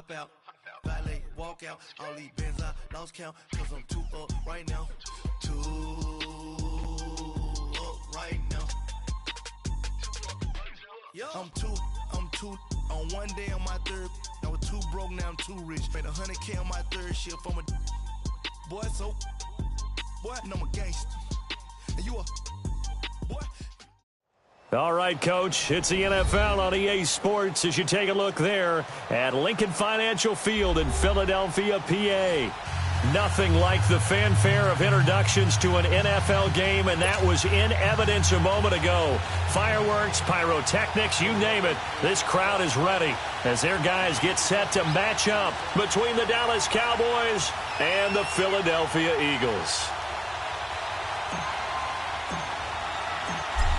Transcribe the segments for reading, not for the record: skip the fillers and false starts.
hop out, valet, walk out. All these bands I lost count, cause I'm too up right now. Too up right now. I'm too on one day on my third. I was too broke, now I'm too rich. Made 100K on my third shift. I'm a boy, so boy, and I'm a gangster. And you a boy. All right, Coach, it's the NFL on EA Sports as you take a look there at Lincoln Financial Field in Philadelphia, PA. Nothing like the fanfare of introductions to an NFL game, and that was in evidence a moment ago. Fireworks, pyrotechnics, you name it. This crowd is ready as their guys get set to match up between the Dallas Cowboys and the Philadelphia Eagles.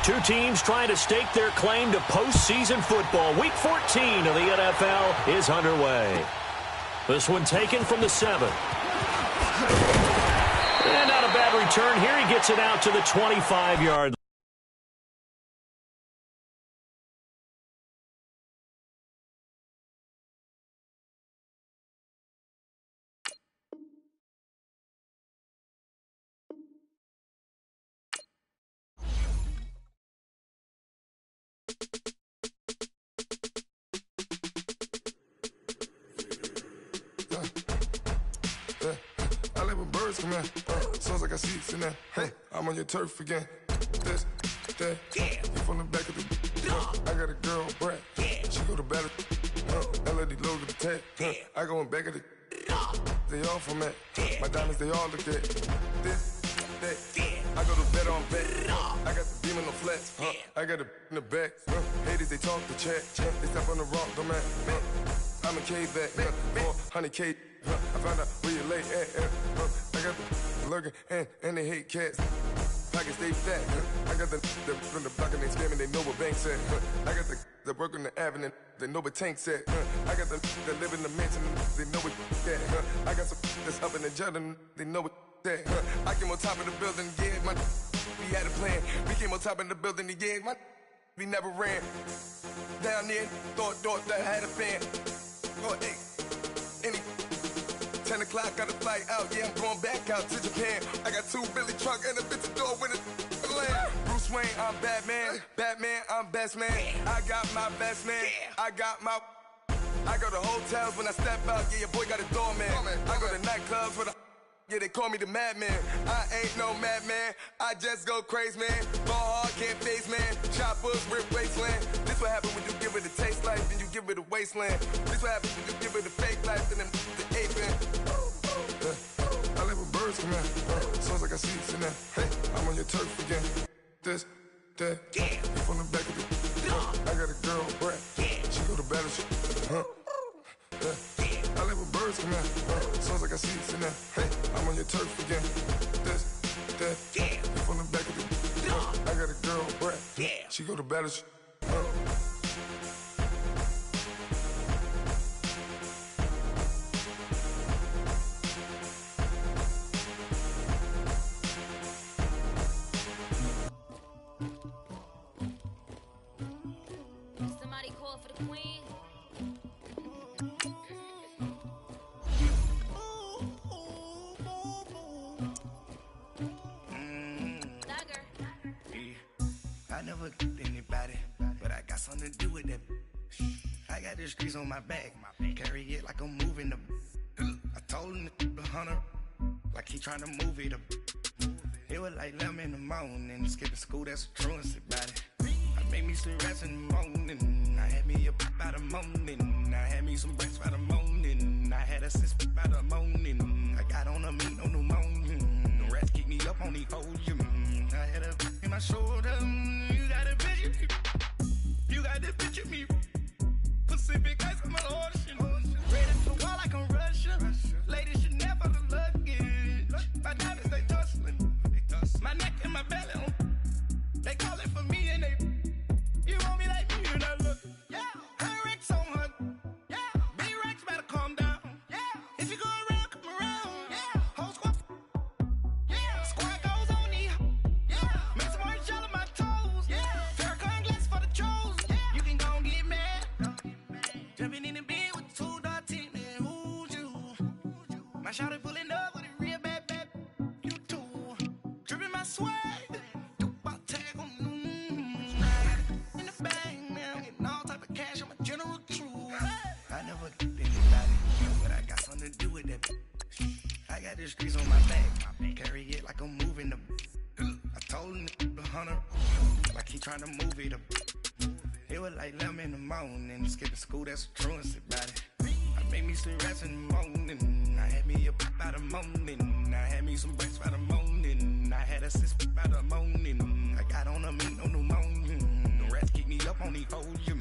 Two teams trying to stake their claim to postseason football. Week 14 of the NFL is underway. This one taken from the 7. And not a bad return here. He gets it out to the 25-yard line. Come in, sounds like I see it in there. Hey, I'm on your turf again. This, that, you from the back of the. I got a girl, Brad. She go to battle. LOD logo the tag. I go in back of the. They all from that. My diamonds, they all look at. This, that. I go to bet on bet. I got the beam on the flats. I got it in the back. Haters, they talk the chat. They step on the rock, don't man. I'm a K-back. 400K. I found out where you lay at. I got the lurking and they hate cats. Pockets stay fat. I got the from the block and they scamming, they know what banks at. I got the work on the avenue, they know what tanks at. I got the live in the mansion, they know what that. I got some that's up in the jungle, they know what that. I came on top of the building, yeah, my we had a plan. We came on top of the building, yeah, my we never ran. Down there, thought that I had a fan. Oh, hey, any 10 o'clock, got a flight out, yeah, I'm going back out to Japan. I got 2 Billy truck and a bitch door with a land. Bruce Wayne, I'm Batman. Batman, I'm best man. I got my best man. I got my. I go to hotels when I step out, yeah, your boy got a doorman. I go to nightclubs with a. Yeah, they call me the madman. I ain't no madman. I just go crazy, man. Ball hard, can't face, man. Choppers, rip wasteland. This what happen when you give it a taste life, then you give it a wasteland. This what happen when you give it a fake life, and then the ape man. I live with birds come in. Sounds like I see it in there. Hey, I'm on your turf again. This, that, you from the back of the. I got a girl, Brad. She go to battle. I live with birds come in. Sounds like I see it in there. Hey, I'm on your turf again. This, that, you from the back of the. I got a girl, Brad. She go to battle. Somebody call for the queen. I never anybody, but I got something to do with that. I got the streets on my back, carry it like I'm moving the. I told him the hunter, like he trying to move it up. It was like 11 in the morning, skipping school, that's a truancy about it. I made me some rats in the morning, I had me a by the morning, I had me some breaks by the morning, I had a sis by the morning, I got on a meat on the morning, the rats keep me up on the podium, I had a in my shoulder, you got a picture me, you got the picture me, Pacific ice on my ocean, ready to war like I'm Russian, ladies should never the luggage, my diamonds they tussling, my neck and my belly on, they calling for me and they, you want me like me and I look, yeah, her Rex on her, yeah, B-Rex better calm down, yeah, if you go around, come around, yeah, whole squad, yeah, squad goes on the, yeah, make some orange shell in my the streets on my back. Carry it like I'm moving the. I told him the hunter, like he trying to move it up. It was like 11 in the morning. Skipping school, that's a truancy about it. I made me some rats in the morning. I had me up by the morning. I had me some breaks by the morning. I had a sis by the morning. I got on a meat, no pneumonia. The rats keep me up on the podium.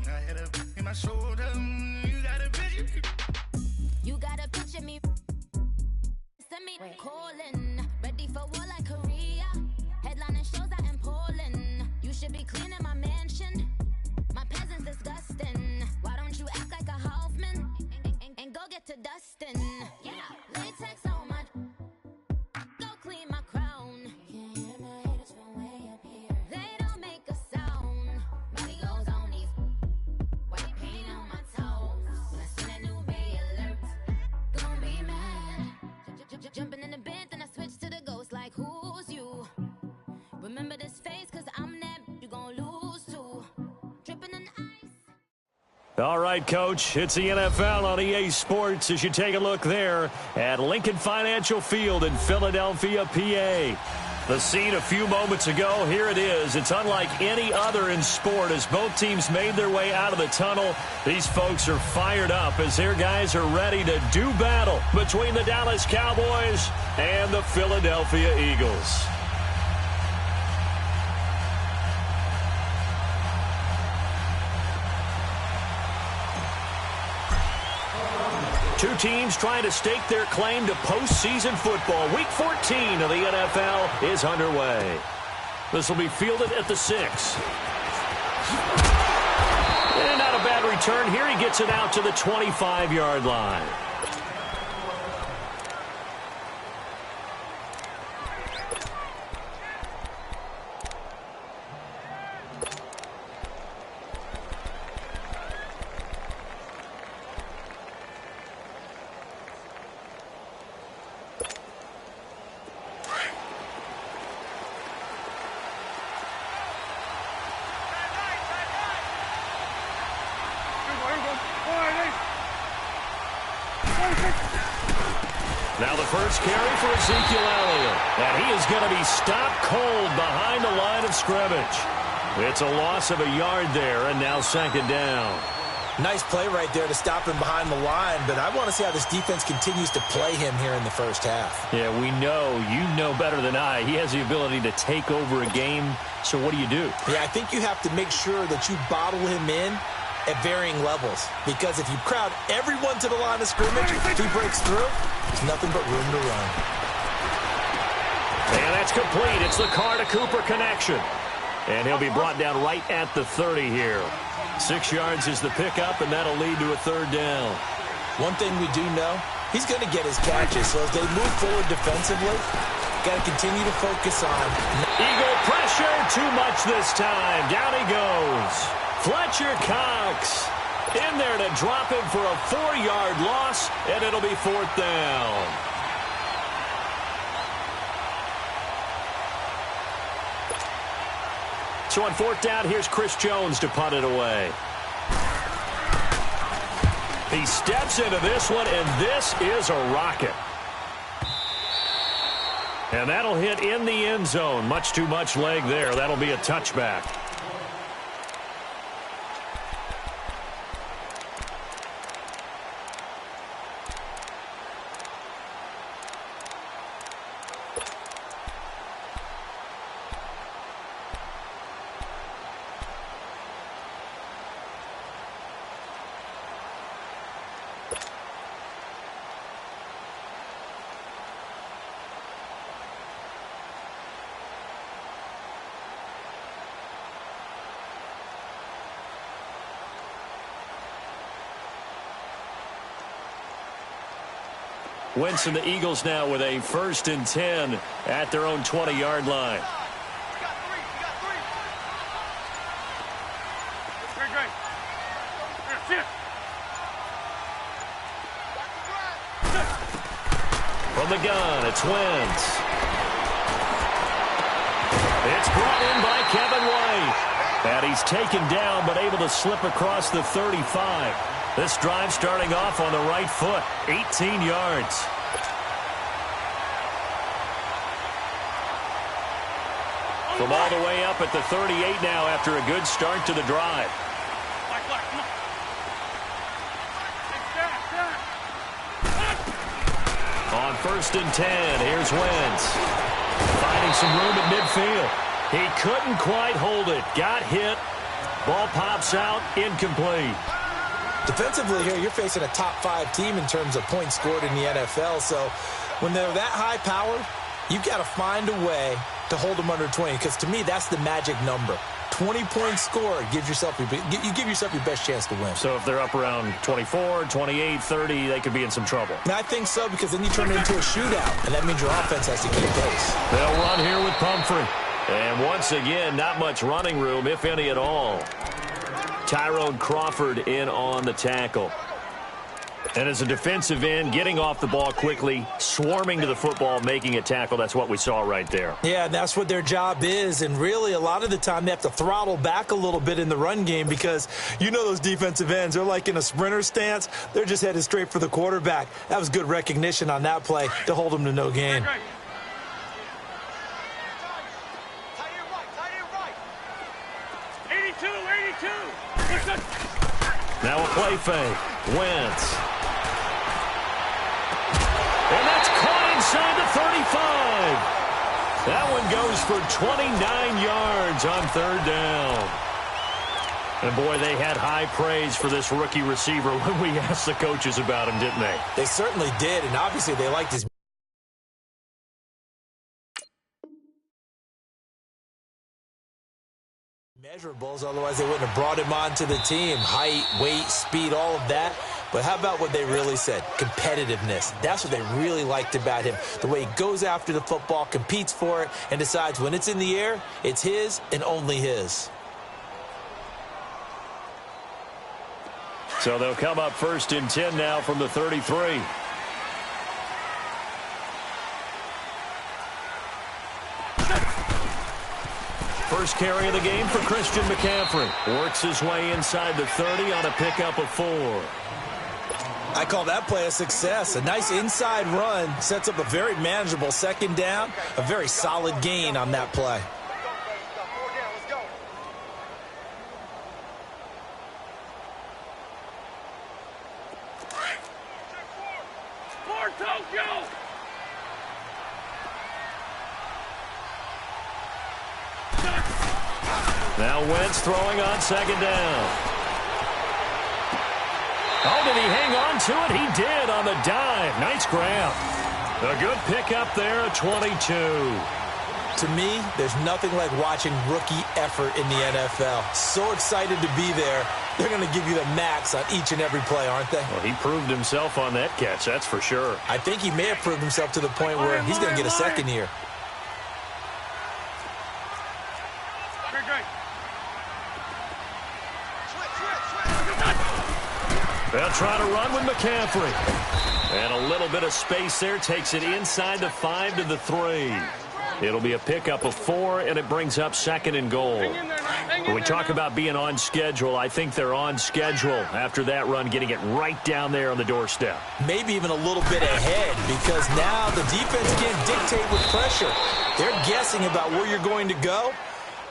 I had a in my shoulder. You got a picture. You gotta picture me. Send me calling. Ready for war like Korea. Headlining shows out in Poland. You should be cleaning my mansion. My peasants disgusting. Why don't you act like a Hoffman and go get to dustin'? Yeah, latex on my. Go clean my crown. Can't hear my haters from way up here. They don't make a sound. Body goes on these. White paint on my toes. When I see that new Bay alert, gon' be mad. Jumping in the bed, then I switch to the ghost like who's you? Remember this face, cause I'm that you gon' lose to. Dripping in ice. All right, Coach, it's the NFL on EA Sports as you take a look there at Lincoln Financial Field in Philadelphia, PA. The scene a few moments ago, here it is. It's unlike any other in sport as both teams made their way out of the tunnel. These folks are fired up as their guys are ready to do battle between the Dallas Cowboys and the Philadelphia Eagles. Two teams trying to stake their claim to postseason football. Week 14 of the NFL is underway. This will be fielded at the 6. And not a bad return here. He gets it out to the 25-yard line. Now the first carry for Ezekiel Elliott. And he is going to be stopped cold behind the line of scrimmage. It's a loss of a yard there, and now second down. Nice play right there to stop him behind the line, but I want to see how this defense continues to play him here in the first half. Yeah, we know. You know better than I. He has the ability to take over a game, so what do? Yeah, I think you have to make sure that you bottle him in at varying levels, because if you crowd everyone to the line of scrimmage, if he breaks through, there's nothing but room to run. And that's complete. It's the Carr to Cooper connection. And he'll be brought down right at the 30 here. 6 yards is the pickup, and that'll lead to a third down. One thing we do know, he's going to get his catches, so as they move forward defensively, got to continue to focus on. Eagle pressure, too much this time. Down he goes. Fletcher Cox in there to drop him for a 4-yard loss, and it'll be fourth down. So on fourth down, here's Chris Jones to punt it away. He steps into this one, and this is a rocket. And that'll hit in the end zone. Much too much leg there. That'll be a touchback. Wentz and the Eagles now with a 1st and 10 at their own 20-yard line. From the gun, it's Wentz. It's brought in by Kevin White. And he's taken down but able to slip across the 35. This drive starting off on the right foot, 18 yards. From all the way up at the 38 now after a good start to the drive. On 1st and 10, here's Wentz. Finding some room at midfield. He couldn't quite hold it. Got hit. Ball pops out. Incomplete. Defensively here, you're facing a top 5 team in terms of points scored in the NFL. So when they're that high powered, you've got to find a way to hold them under 20. Because to me, that's the magic number. 20-point score gives yourself you give yourself your best chance to win. So if they're up around 24, 28, 30, they could be in some trouble. And I think so, because then you turn it into a shootout, and that means your offense has to keep pace. They'll run here with Pumphrey. And once again, not much running room, if any at all. Tyrone Crawford in on the tackle. And as a defensive end, getting off the ball quickly, swarming to the football, making a tackle, that's what we saw right there. Yeah, and that's what their job is. And really, a lot of the time, they have to throttle back a little bit in the run game because you know those defensive ends, they're like in a sprinter stance. They're just headed straight for the quarterback. That was good recognition on that play to hold them to no gain. Now a play fake. Wentz. And that's caught inside the 35. That one goes for 29 yards on 3rd down. And, boy, they had high praise for this rookie receiver when we asked the coaches about him, didn't they? They certainly did, and obviously they liked his measurables, otherwise they wouldn't have brought him onto the team. Height, weight, speed, all of that. But how about what they really said? Competitiveness. That's what they really liked about him. The way he goes after the football, competes for it, and decides when it's in the air, it's his and only his. So they'll come up 1st and 10 now from the 33. First carry of the game for Christian McCaffrey. Works his way inside the 30 on a pickup of 4. I call that play a success. A nice inside run sets up a very manageable 2nd down. A very solid gain on that play. Now Wentz throwing on 2nd down. Oh, did he hang on to it? He did on the dive. Nice grab. A good pickup there at 22. To me, there's nothing like watching rookie effort in the NFL. So excited to be there. They're going to give you the max on each and every play, aren't they? Well, he proved himself on that catch, that's for sure. I think he may have proved himself to the point where he's going to get a 2nd year. They'll try to run with McCaffrey. And a little bit of space there. Takes it inside the 5 to the 3. It'll be a pickup of 4, and it brings up 2nd and goal. When we talk about being on schedule, I think they're on schedule after that run, getting it right down there on the doorstep. Maybe even a little bit ahead, because now the defense can't dictate with pressure. They're guessing about where you're going to go.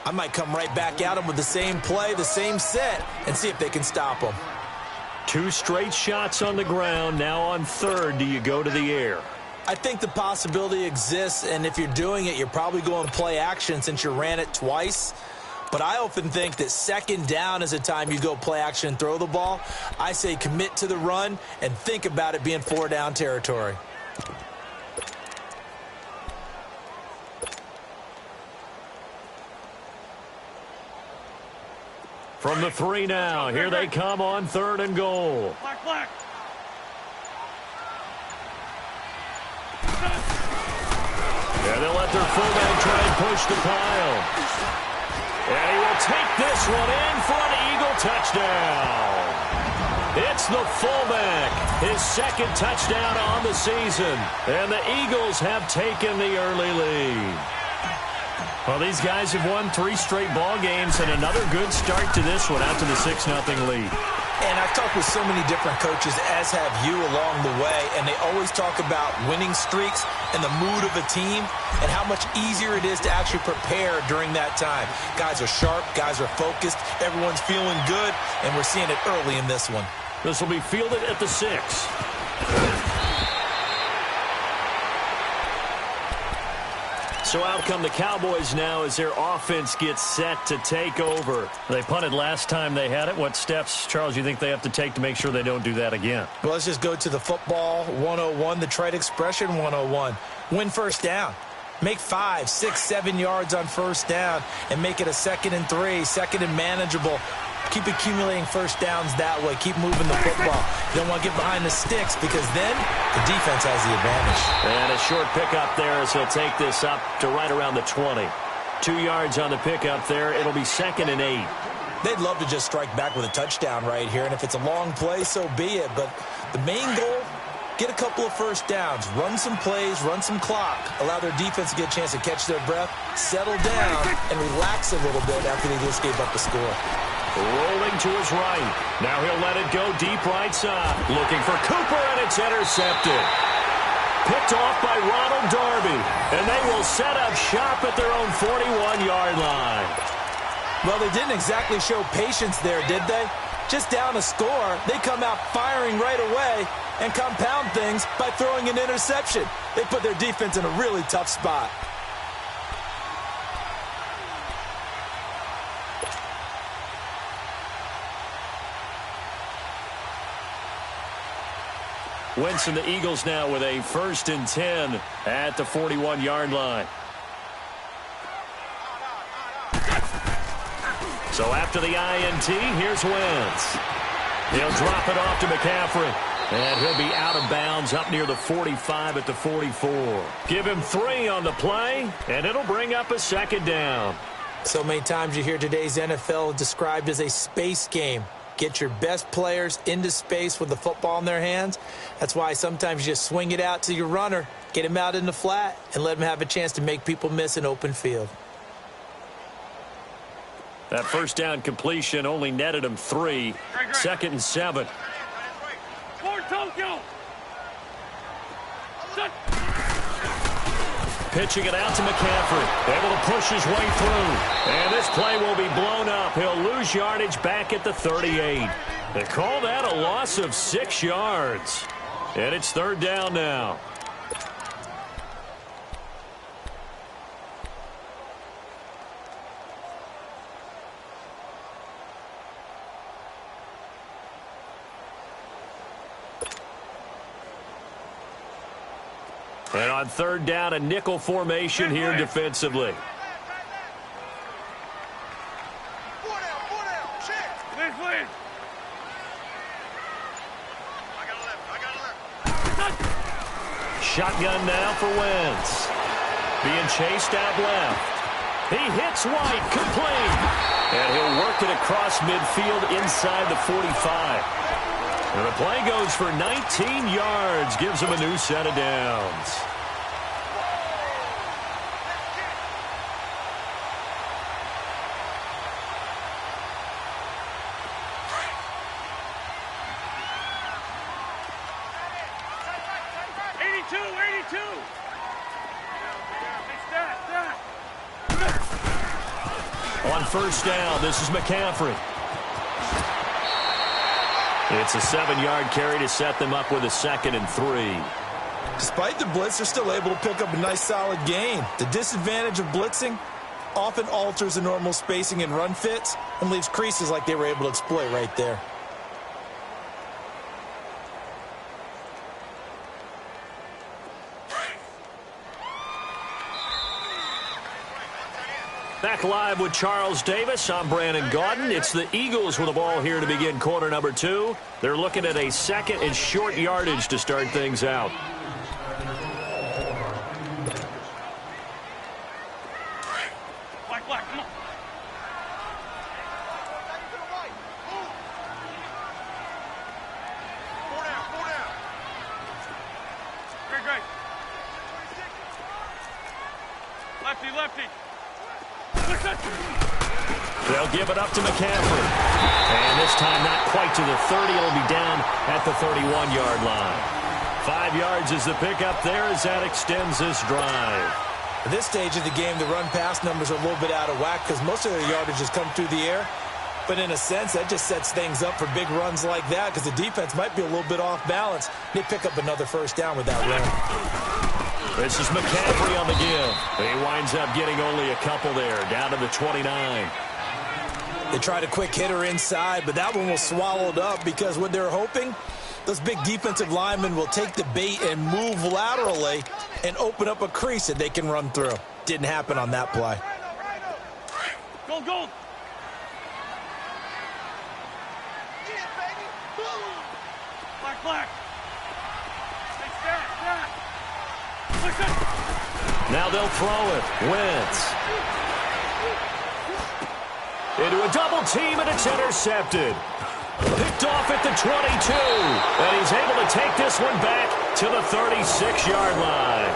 I might come right back at them with the same play, the same set, and see if they can stop them. 2 straight shots on the ground. Now on 3rd, do you go to the air? I think the possibility exists, and if you're doing it, you're probably going play action since you ran it twice. But I often think that 2nd down is a time you go play action and throw the ball. I say commit to the run and think about it being 4-down territory. From the 3 now, here they come on 3rd and goal. Black. Yeah, they'll let their fullback try and push the pile. And he will take this one in for an Eagle touchdown. It's the fullback, his 2nd touchdown on the season. And the Eagles have taken the early lead. Well, these guys have won 3 straight ball games and another good start to this one out to the 6-0 lead. And I've talked with so many different coaches, as have you, along the way, and they always talk about winning streaks and the mood of a team and how much easier it is to actually prepare during that time. Guys are sharp, guys are focused, everyone's feeling good, and we're seeing it early in this one. This will be fielded at the 6. So out come the Cowboys now as their offense gets set to take over. They punted last time they had it. What steps, Charles, you think they have to take to make sure they don't do that again? Well, let's just go to the football 101, the trite expression 101. Win first down. Make 5, 6, 7 yards on first down and make it a 2nd and 3, 2nd and manageable. Keep accumulating first downs that way. Keep moving the football. You don't want to get behind the sticks because then the defense has the advantage. And a short pickup there as he'll take this up to right around the 20. 2 yards on the pickup there. It'll be 2nd and 8. They'd love to just strike back with a touchdown right here, and if it's a long play, so be it. But the main goal, get a couple of first downs, run some plays, run some clock, allow their defense to get a chance to catch their breath, settle down, and relax a little bit after they just gave up a score. Rolling to his right. Now he'll let it go deep right side. Looking for Cooper, and it's intercepted. Picked off by Ronald Darby. And they will set up shop at their own 41-yard line. Well, they didn't exactly show patience there, did they? Just down a score, they come out firing right away and compound things by throwing an interception. They put their defense in a really tough spot. Wentz and the Eagles now with a 1st and 10 at the 41-yard line. So after the INT, here's Wentz. He'll drop it off to McCaffrey. And he'll be out of bounds up near the 45 at the 44. Give him 3 on the play, and it'll bring up a 2nd down. So many times you hear today's NFL described as a space game. Get your best players into space with the football in their hands. That's why sometimes you just swing it out to your runner, get him out in the flat, and let him have a chance to make people miss an open field. That first down completion only netted him 3. 2nd and 7. Pitching it out to McCaffrey. Able to push his way through. And this play will be blown up. He'll lose yardage back at the 38. They call that a loss of 6 yards. And it's 3rd down now. And on 3rd down, a nickel formation here defensively. Shotgun now for Wentz. Being chased out left. He hits White, complete. And he'll work it across midfield inside the 45. And the play goes for 19 yards, gives him a new set of downs. On 1st down, this is McCaffrey. It's a 7-yard carry to set them up with a 2nd and 3. Despite the blitz, they're still able to pick up a nice solid gain. The disadvantage of blitzing often alters the normal spacing and run fits and leaves creases like they were able to exploit right there. Back live with Charles Davis. I'm Brandon Gaudin. It's the Eagles with the ball here to begin quarter number 2. They're looking at a 2nd and short yardage to start things out. Come on. Great. Lefty. They'll give it up to McCaffrey. And this time not quite to the 30. It'll be down at the 31-yard line. 5 yards is the pickup there as that extends this drive. At this stage of the game, the run-pass numbers are a little bit out of whack because most of their yardage has come through the air. But in a sense, that just sets things up for big runs like that because the defense might be a little bit off balance. They pick up another first down with that run. This is McCaffrey on the give. He winds up getting only a couple there, down to the 29. They tried a quick hitter inside, but that one was swallowed up because what they're hoping, those big defensive linemen will take the bait and move laterally and open up a crease that they can run through. Didn't happen on that play. Go, go. Black, black. Stay stack. Listen. Now they'll throw it. Wentz. Into a double team, and it's intercepted. Picked off at the 22. And he's able to take this one back to the 36-yard line.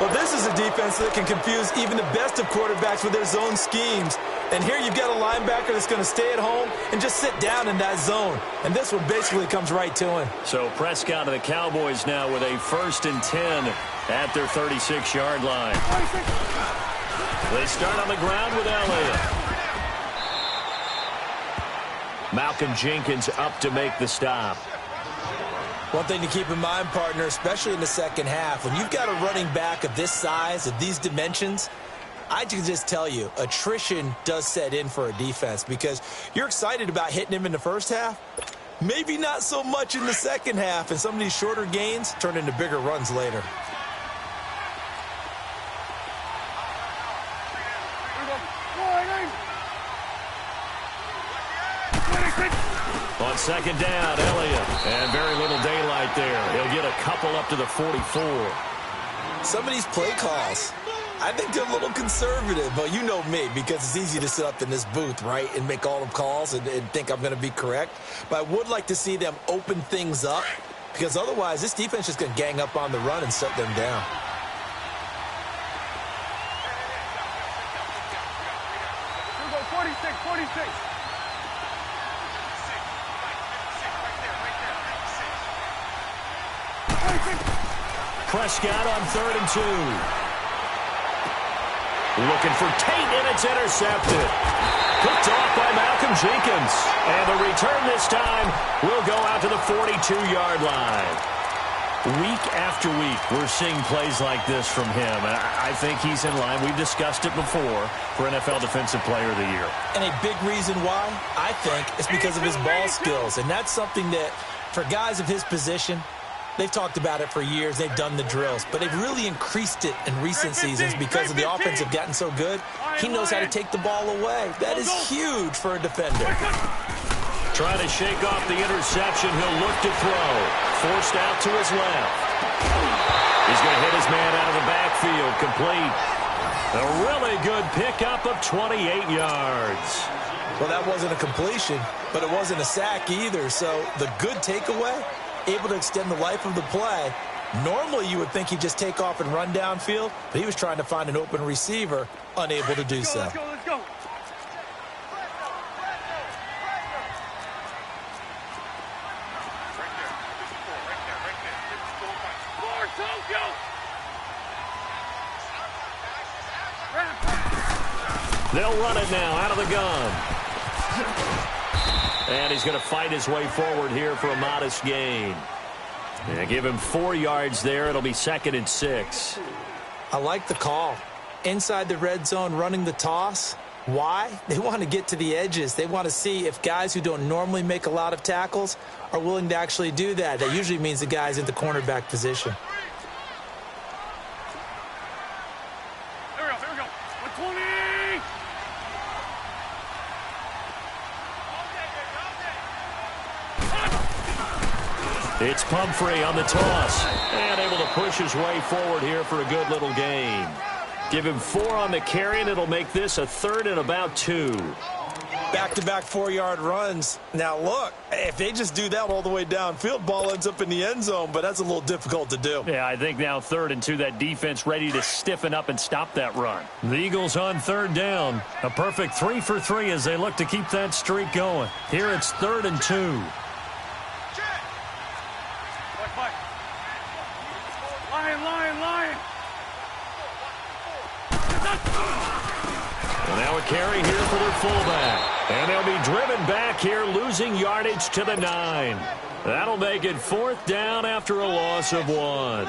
Well, this is a defense that can confuse even the best of quarterbacks with their zone schemes. And here you've got a linebacker that's going to stay at home and just sit down in that zone. And this one basically comes right to him. So Prescott and the Cowboys now with a 1st and 10 at their 36-yard line. They start on the ground with Elliott. Malcolm Jenkins up to make the stop. One thing to keep in mind, partner, especially in the second half, when you've got a running back of this size, of these dimensions, I can just tell you, attrition does set in for a defense because you're excited about hitting him in the first half. Maybe not so much in the second half, and some of these shorter gains turn into bigger runs later. On second down, Elliott. And very little daylight there. He'll get a couple up to the 44. Some of these play calls, I think they're a little conservative, but you know me, because it's easy to sit up in this booth, right, and make all the calls and think I'm going to be correct. But I would like to see them open things up, because otherwise this defense is going to gang up on the run and shut them down. Here we go, 46, 46. Prescott on 3rd and 2. Looking for Tate, and it's intercepted. Picked off by Malcolm Jenkins. And the return this time will go out to the 42-yard line. Week after week, we're seeing plays like this from him. And I think he's in line. We've discussed it before for NFL Defensive Player of the Year. And a big reason why, I think, is because of his ball skills. And that's something that, for guys of his position, they've talked about it for years. They've done the drills. But they've really increased it in recent seasons because of the offense have gotten so good. He knows how to take the ball away. That is huge for a defender. Trying to shake off the interception. He'll look to throw. Forced out to his left. He's going to hit his man out of the backfield. Complete. A really good pickup of 28 yards. Well, that wasn't a completion, but it wasn't a sack either. So the good takeaway, able to extend the life of the play. Normally you would think he'd just take off and run downfield, but he was trying to find an open receiver, unable to do so. Let's go, let's go. They'll run it now out of the gun. And he's going to fight his way forward here for a modest gain. Yeah, give him 4 yards there. It'll be 2nd and 6. I like the call. Inside the red zone, running the toss. Why? They want to get to the edges. They want to see if guys who don't normally make a lot of tackles are willing to actually do that. That usually means the guy's in the cornerback position. Here we go. 120. It's Pumphrey on the toss. And able to push his way forward here for a good little gain. Give him 4 on the carry, and it'll make this a 3rd and about 2. Back-to-back 4-yard runs. Now, look, if they just do that all the way downfield, ball ends up in the end zone, but that's a little difficult to do. Yeah, I think now 3rd and 2, that defense ready to stiffen up and stop that run. The Eagles on 3rd down. A perfect 3 for 3 as they look to keep that streak going. Here it's 3rd and 2. Lion. And now a carry here for their fullback. And they'll be driven back here, losing yardage to the 9. That'll make it 4th down after a loss of 1.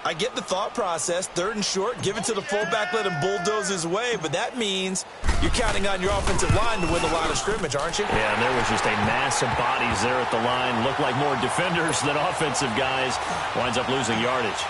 I get the thought process. 3rd and short, give it to the fullback, let him bulldoze his way. But that means you're counting on your offensive line to win the line of scrimmage, aren't you? Yeah, and there was just a mass of bodies there at the line. Looked like more defenders than offensive guys. Winds up losing yardage.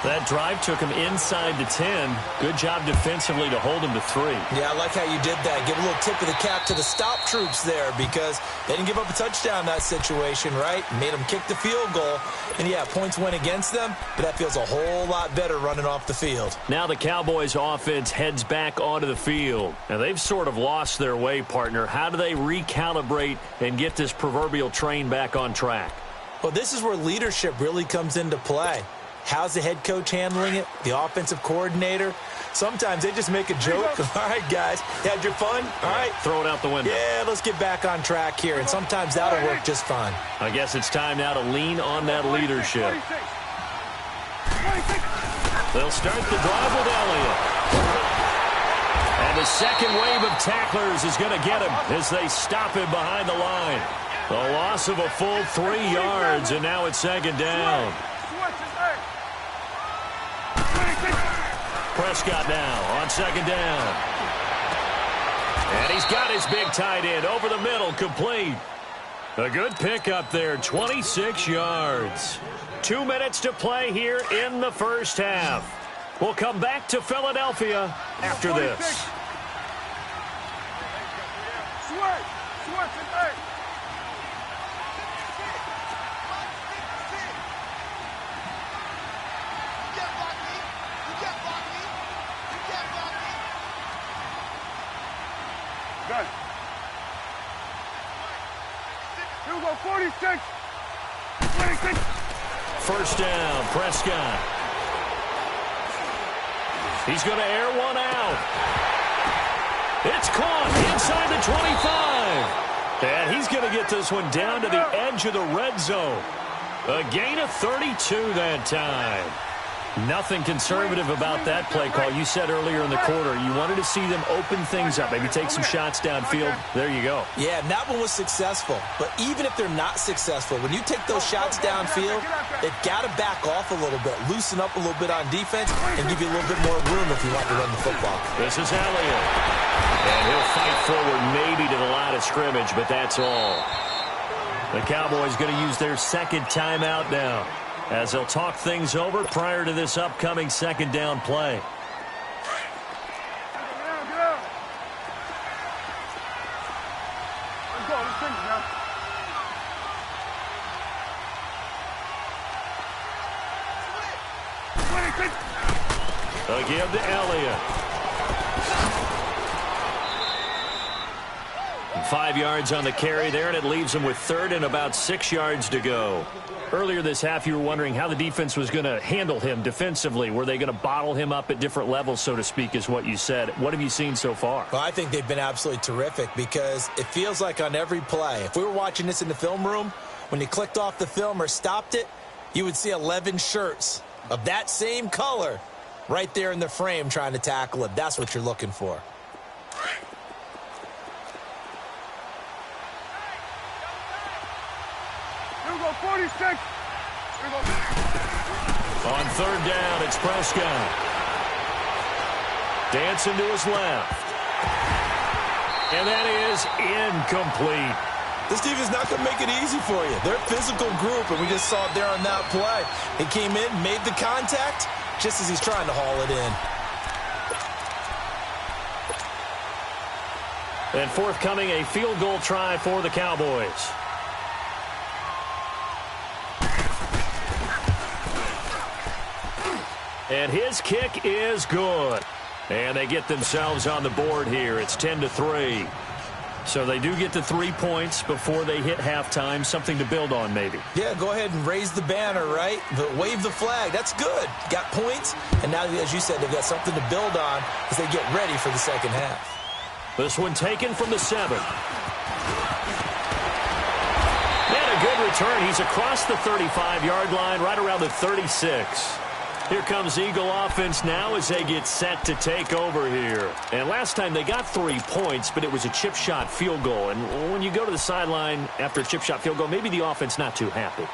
That drive took him inside the 10. Good job defensively to hold him to 3. Yeah, I like how you did that. Give a little tip of the cap to the stop troops there because they didn't give up a touchdown in that situation, right? Made them kick the field goal. And, yeah, points went against them, but that feels a whole lot better running off the field. Now the Cowboys offense heads back onto the field. Now they've sort of lost their way, partner. How do they recalibrate and get this proverbial train back on track? Well, this is where leadership really comes into play. How's the head coach handling it? The offensive coordinator? Sometimes they just make a joke. All right, guys, had your fun? All right. Throw it out the window. Yeah, let's get back on track here. And sometimes that'll work just fine. I guess it's time now to lean on that leadership. They'll start the drive with Elliott. And the second wave of tacklers is going to get him as they stop him behind the line. A loss of a full 3 yards, and now it's 2nd down. Prescott now on 2nd down. And he's got his big tight end over the middle, complete. A good pickup there, 26 yards. 2 minutes to play here in the first half. We'll come back to Philadelphia after this. Good. Here we go, 46. 26. First down, Prescott. He's going to air one out. It's caught inside the 25. And he's going to get this one down to the edge of the red zone. A gain of 32 that time. Nothing conservative about that play call. You said earlier in the quarter you wanted to see them open things up, maybe take some shots downfield. There you go. Yeah, and that one was successful. But even if they're not successful, when you take those shots downfield, they've got to back off a little bit, loosen up a little bit on defense, and give you a little bit more room if you want to run the football. This is Elliott. And he'll fight forward maybe to the line of scrimmage, but that's all. The Cowboys going to use their 2nd timeout now, as they'll talk things over prior to this upcoming 2nd down play. Get out. Let's go. Let's finish now. They'll give to Elliott. 5 yards on the carry there, and it leaves them with 3rd and about 6 yards to go. Earlier this half, you were wondering how the defense was going to handle him defensively. Were they going to bottle him up at different levels, so to speak, is what you said. What have you seen so far? Well, I think they've been absolutely terrific because it feels like on every play, if we were watching this in the film room, when you clicked off the film or stopped it, you would see 11 shirts of that same color right there in the frame trying to tackle it. That's what you're looking for. Here we go, 46. Here we go. On 3rd down, it's Prescott. Dancing to his left. And that is incomplete. This defense is not going to make it easy for you. They're a physical group, and we just saw it there on that play. He came in, made the contact, just as he's trying to haul it in. And forthcoming, a field goal try for the Cowboys. And his kick is good. And they get themselves on the board here. It's 10-3. So they do get the 3 points before they hit halftime, something to build on maybe. Yeah, go ahead and raise the banner, right? Wave the flag. That's good. Got points, and now, as you said, they've got something to build on as they get ready for the second half. This one taken from the 7. And a good return. He's across the 35-yard line, right around the 36. Here comes Eagle offense now as they get set to take over here. And last time they got 3 points, but it was a chip shot field goal. And when you go to the sideline after a chip shot field goal, maybe the offense not too happy.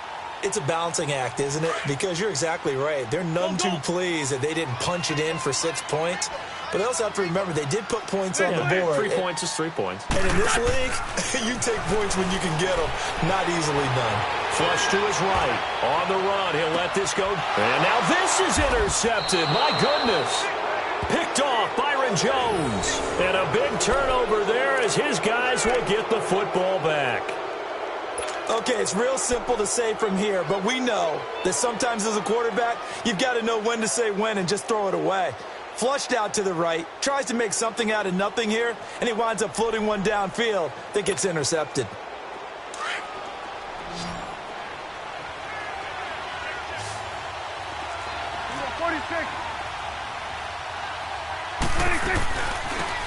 It's a balancing act, isn't it? Because you're exactly right. They're none too pleased that they didn't punch it in for 6 points. But they also have to remember they did put points on the board. 3 points is 3 points. And in this league, you take points when you can get them. Not easily done. Flush to his right. On the run. He'll let this go. And now this is intercepted. My goodness. Picked off Byron Jones. And a big turnover there as his guys will get the football back. Okay, it's real simple to say from here, but we know that sometimes as a quarterback, you've got to know when to say when and just throw it away. Flushed out to the right, tries to make something out of nothing here, and he winds up floating one downfield that gets intercepted.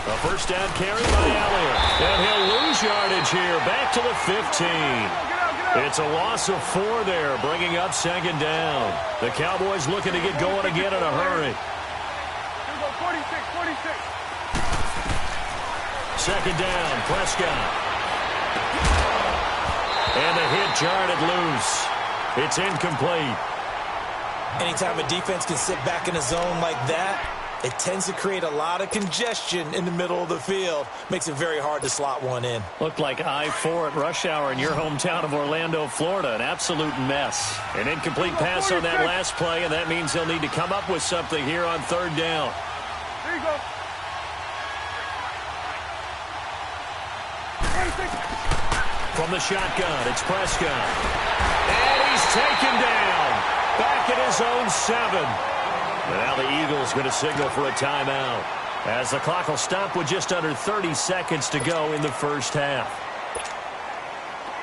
A first down carry by Elliott. And he'll lose yardage here. Back to the 15. It's a loss of 4 there, bringing up second down. The Cowboys looking to get going again in a hurry. 46. Second down, Prescott. And the hit jarred it loose. It's incomplete. Anytime a defense can sit back in a zone like that, it tends to create a lot of congestion in the middle of the field. Makes it very hard to slot one in. Looked like I-4 at rush hour in your hometown of Orlando, Florida. An absolute mess. An incomplete pass on that last play, and that means they'll need to come up with something here on third down. There you go. From the shotgun, it's Prescott. And he's taken down. Back at his own 7. And now the Eagles going to signal for a timeout as the clock will stop with just under 30 seconds to go in the first half.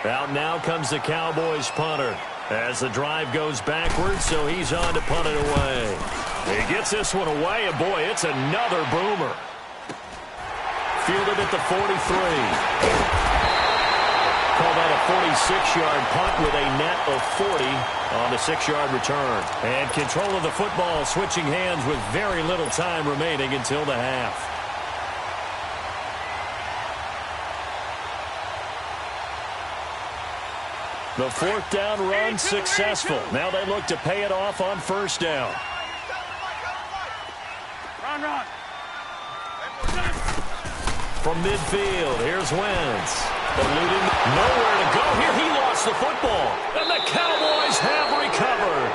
Out now comes the Cowboys punter as the drive goes backwards, so he's on to punt it away. He gets this one away, and boy, it's another boomer. Fielded at the 43. Call that a 46-yard punt with a net of 40 on the 6-yard return. And control of the football switching hands with very little time remaining until the half. The fourth down run successful. Now they look to pay it off on first down. Run. From midfield, here's Wentz. Eluding, nowhere to go here. He lost the football. And the Cowboys have recovered.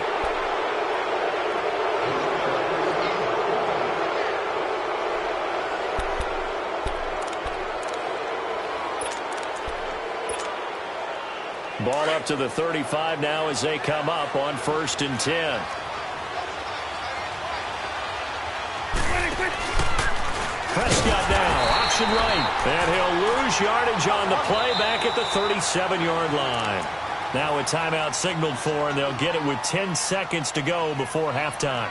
Ball up to the 35 now as they come up on 1st and 10. Prescott now, option right. And he'll lose yardage on the play back at the 37-yard line. Now a timeout signaled for, and they'll get it with 10 seconds to go before halftime.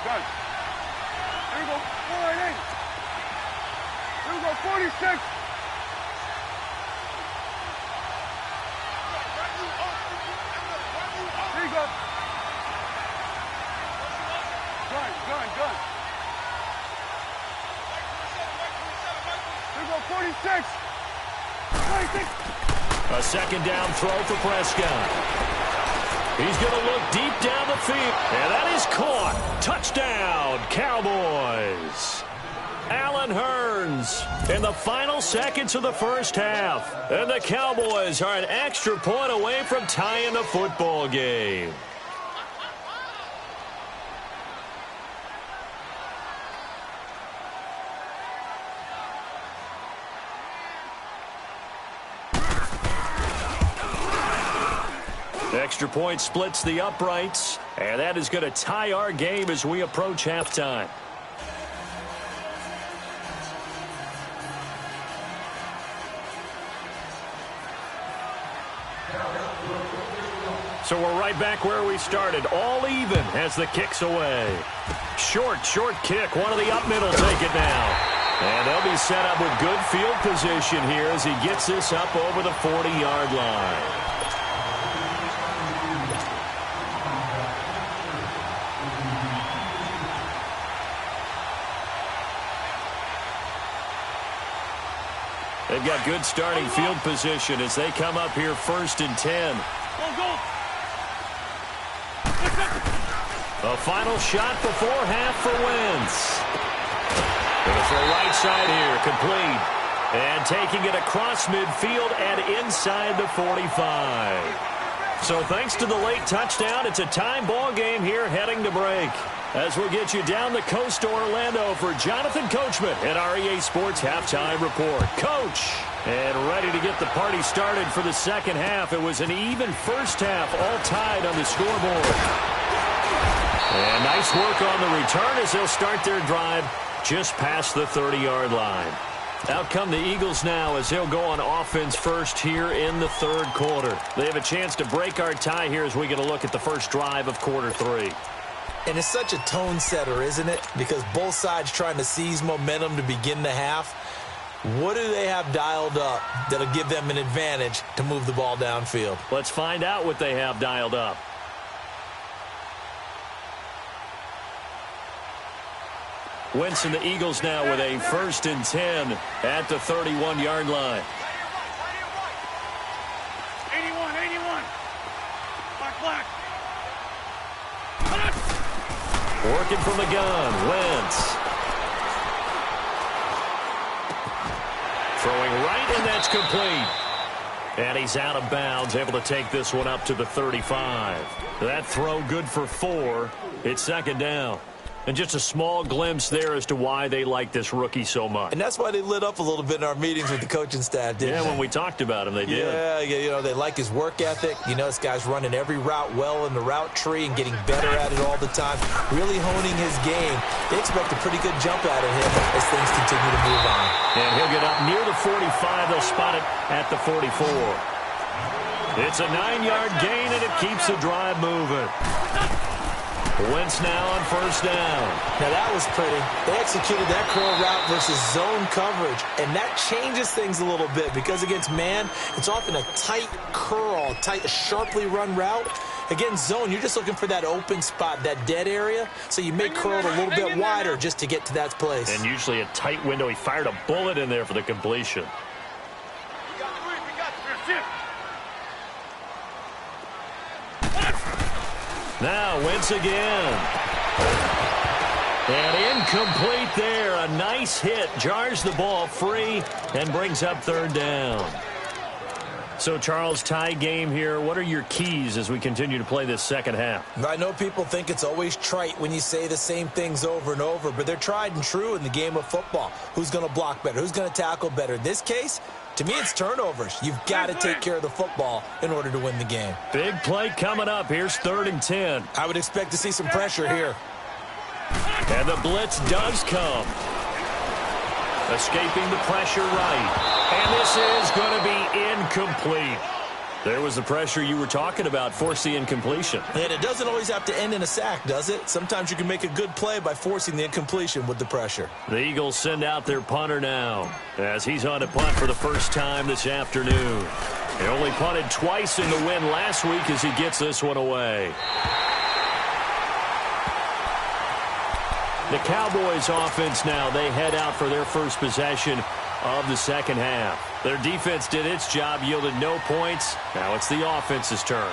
Done. Here we go. 4-8. Here we go. 46. Here you go. Gun. Here we go. 46. 26. A second down throw for Prescott. He's going to look deep down the field. And that is caught. Touchdown, Cowboys. Allen Hurns in the final seconds of the first half. And the Cowboys are an extra point away from tying the football game. Extra point splits the uprights, and that is going to tie our game as we approach halftime. So we're right back where we started, all even as the kick's away. Short kick, one of the up middle take it now. And they'll be set up with good field position here as he gets this up over the 40-yard line. They've got good starting field position as they come up here 1st and 10. A final shot before half for Wentz. Going to throw right side here, complete. And taking it across midfield and inside the 45. So thanks to the late touchdown, it's a time ball game here heading to break. As we'll get you down the coast to Orlando for Jonathan Coachman at our EA Sports Halftime Report. Coach, and ready to get the party started for the second half. It was an even first half, all tied on the scoreboard. And nice work on the return as they'll start their drive just past the 30-yard line. Out come the Eagles now as they'll go on offense first here in the third quarter. They have a chance to break our tie here as we get a look at the first drive of quarter 3. And it's such a tone setter, isn't it? Because both sides trying to seize momentum to begin the half. What do they have dialed up that'll give them an advantage to move the ball downfield? Let's find out what they have dialed up. Wentz and the Eagles now with a 1st and 10 at the 31-yard line. 81. Black. Working from the gun, Wentz. Throwing right, and that's complete. And he's out of bounds, able to take this one up to the 35. That throw good for 4. It's 2nd down. And just a small glimpse there as to why they like this rookie so much. And that's why they lit up a little bit in our meetings with the coaching staff, didn't they? Yeah, when we talked about him, they did. Yeah, you know, they like his work ethic. You know, this guy's running every route well in the route tree and getting better at it all the time, really honing his game. They expect a pretty good jump out of him as things continue to move on. And he'll get up near the 45. They'll spot it at the 44. It's a 9-yard gain, and it keeps the drive moving. Wentz now on 1st down. Now that was pretty. They executed that curl route versus zone coverage, and that changes things a little bit because against man, it's often a tight curl, tight, sharply run route. Against zone, you're just looking for that open spot, that dead area, so you may curl it a little bit wider just to get to that place. And usually a tight window. He fired a bullet in there for the completion. Now Wentz again. And incomplete there. A nice hit. Jars the ball free and brings up 3rd down. So, Charles, tie game here. What are your keys as we continue to play this second half? I know people think it's always trite when you say the same things over and over, but they're tried and true in the game of football. Who's going to block better? Who's going to tackle better? In this case, to me, it's turnovers. You've got to take care of the football in order to win the game. Big play coming up. Here's 3rd and 10. I would expect to see some pressure here. And the blitz does come. Escaping the pressure right. And this is going to be incomplete. There was the pressure you were talking about, force the incompletion. And it doesn't always have to end in a sack, does it? Sometimes you can make a good play by forcing the incompletion with the pressure. The Eagles send out their punter now as he's on a punt for the first time this afternoon. He only punted twice in the win last week as he gets this one away. The Cowboys offense now, they head out for their first possession of the second half. Their defense did its job, yielded no points. Now it's the offense's turn.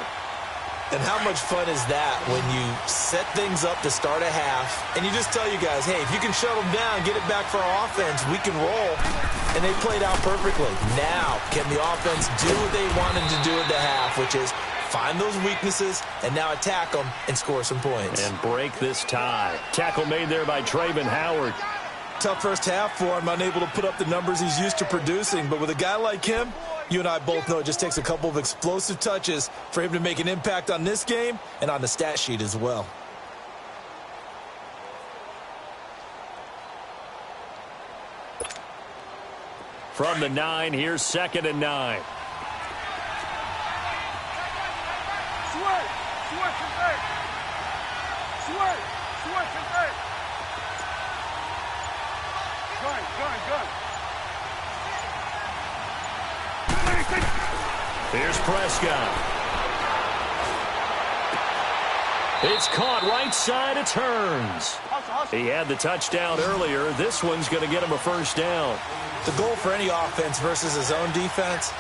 And how much fun is that when you set things up to start a half, and you just tell you guys, hey, if you can shut them down, get it back for our offense, we can roll. And they played out perfectly. Now, can the offense do what they wanted to do at the half, which is find those weaknesses and now attack them and score some points. And break this tie. Tackle made there by Trayvon Howard. Tough first half for him, unable to put up the numbers he's used to producing. But with a guy like him, you and I both know it just takes a couple of explosive touches for him to make an impact on this game and on the stat sheet as well. From the 9, here's 2nd and 9. Here's Prescott. It's caught right side. It turns. He had the touchdown earlier. This one's going to get him a first down. The goal for any offense versus his own defense,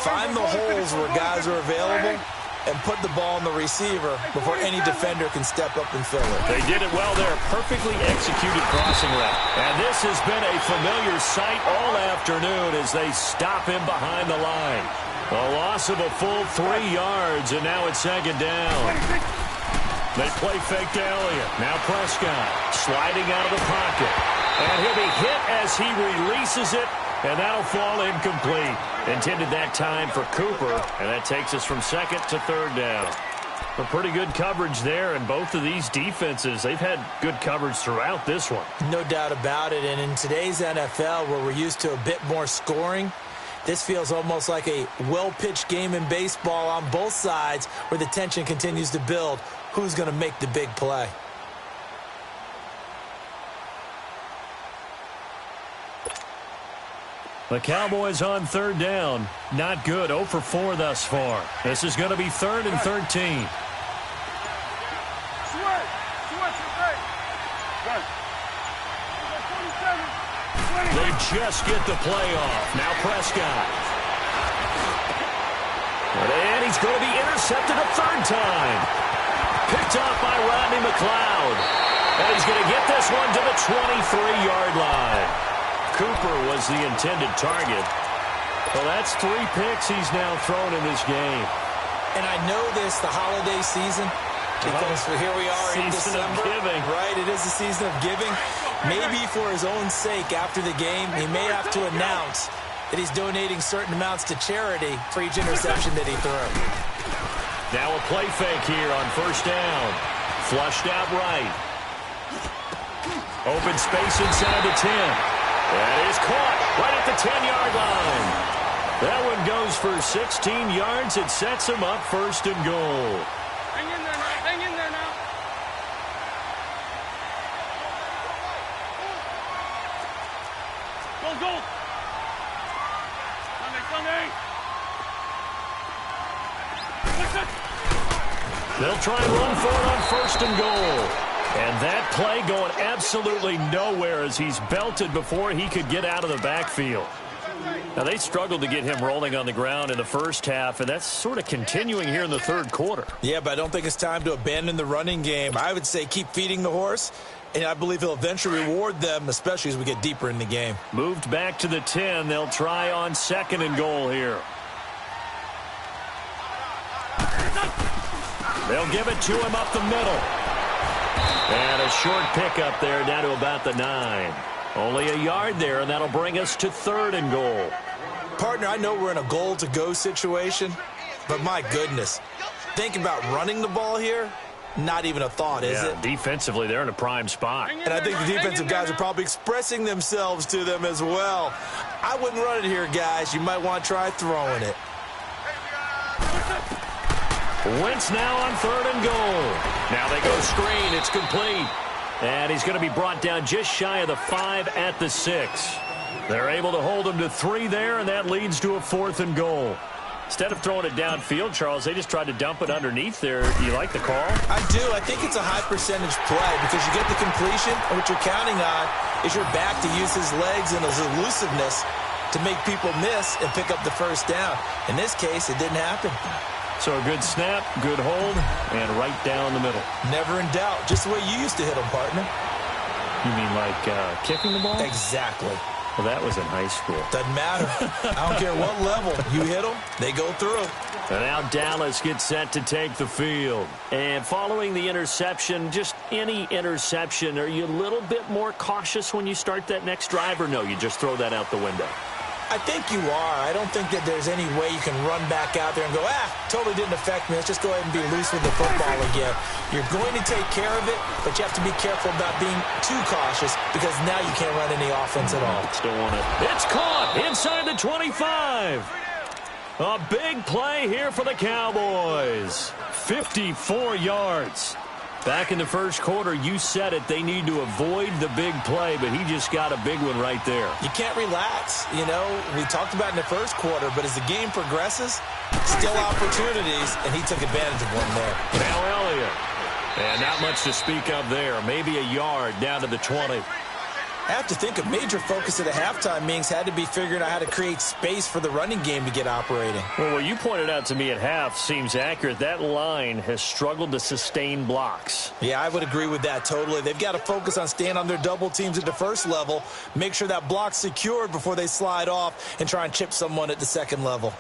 find the holes where guys are available and put the ball in the receiver before any defender can step up and fill it. They did it well there. Perfectly executed crossing route. And this has been a familiar sight all afternoon as they stop him behind the line. A loss of a full 3 yards, and now it's 2nd down. They play fake to Elliott. Now Prescott sliding out of the pocket. And he'll be hit as he releases it, and that'll fall incomplete. Intended that time for Cooper, and that takes us from 2nd to 3rd down. A pretty good coverage there, and both of these defenses, they've had good coverage throughout this one. No doubt about it, and in today's NFL where we're used to a bit more scoring, this feels almost like a well-pitched game in baseball on both sides where the tension continues to build. Who's going to make the big play? The Cowboys on 3rd down. Not good. 0 for 4 thus far. This is going to be 3rd and 13. They just get the play off. Now Prescott. And he's going to be intercepted a 3rd time. Picked off by Rodney McLeod. And he's going to get this one to the 23-yard line. Cooper was the intended target. Well, that's 3 picks he's now thrown in this game. And I know this, the holiday season, because here we are in December. Giving. Right, it is the season of giving. Maybe for his own sake after the game, he may have to announce that he's donating certain amounts to charity for each interception that he threw. Now a play fake here on 1st down. Flushed out right. Open space inside the 10. That is caught right at the 10-yard line. That one goes for 16 yards. It sets him up 1st and goal. Hang in there now. Hang in there now. Go, go. Sunday. They'll try and run for it on 1st and goal. And that play going absolutely nowhere as he's belted before he could get out of the backfield. Now, they struggled to get him rolling on the ground in the first half, and that's sort of continuing here in the 3rd quarter. Yeah, but I don't think it's time to abandon the running game. I would say keep feeding the horse, and I believe he'll eventually reward them, especially as we get deeper in the game. Moved back to the 10. They'll try on 2nd and goal here. They'll give it to him up the middle. And a short pickup there down to about the 9. Only a yard there, and that'll bring us to 3rd and goal. Partner, I know we're in a goal-to-go situation, but my goodness, think about running the ball here, not even a thought, is it? Defensively, they're in a prime spot. And I think the defensive guys are probably expressing themselves to them as well. I wouldn't run it here, guys. You might want to try throwing it. Wentz now on 3rd and goal. Now they go screen. It's complete. And he's going to be brought down just shy of the 5 at the 6. They're able to hold him to 3 there, and that leads to a 4th and goal. Instead of throwing it downfield, Charles, they just tried to dump it underneath there. Do you like the call? I do. I think it's a high-percentage play because you get the completion, and what you're counting on is your back to use his legs and his elusiveness to make people miss and pick up the 1st down. In this case, it didn't happen. So a good snap, good hold, and right down the middle. Never in doubt. Just the way you used to hit them, partner. You mean like kicking the ball? Exactly. Well, that was in high school. Doesn't matter. I don't care what level. You hit them, they go through. And now Dallas gets set to take the field. And following the interception, just any interception, are you a little bit more cautious when you start that next drive, or no, you just throw that out the window? I think you are. I don't think that there's any way you can run back out there and go, totally didn't affect me. Let's just go ahead and be loose with the football again. You're going to take care of it, but you have to be careful about being too cautious because now you can't run any offense at all. Still want it. It's caught inside the 25. A big play here for the Cowboys. 54 yards. Back in the first quarter, you said it, they need to avoid the big play, but he just got a big one right there. You can't relax. You know, we talked about in the first quarter, but as the game progresses, still opportunities, and he took advantage of one there. Now Elliott. And not much to speak of there. Maybe a yard down to the 20. I have to think a major focus at the halftime meetings had to be figuring out how to create space for the running game to get operating. Well, what you pointed out to me at half seems accurate. That line has struggled to sustain blocks. Yeah, I would agree with that totally. They've got to focus on staying on their double teams at the first level, make sure that block's secured before they slide off and try and chip someone at the second level.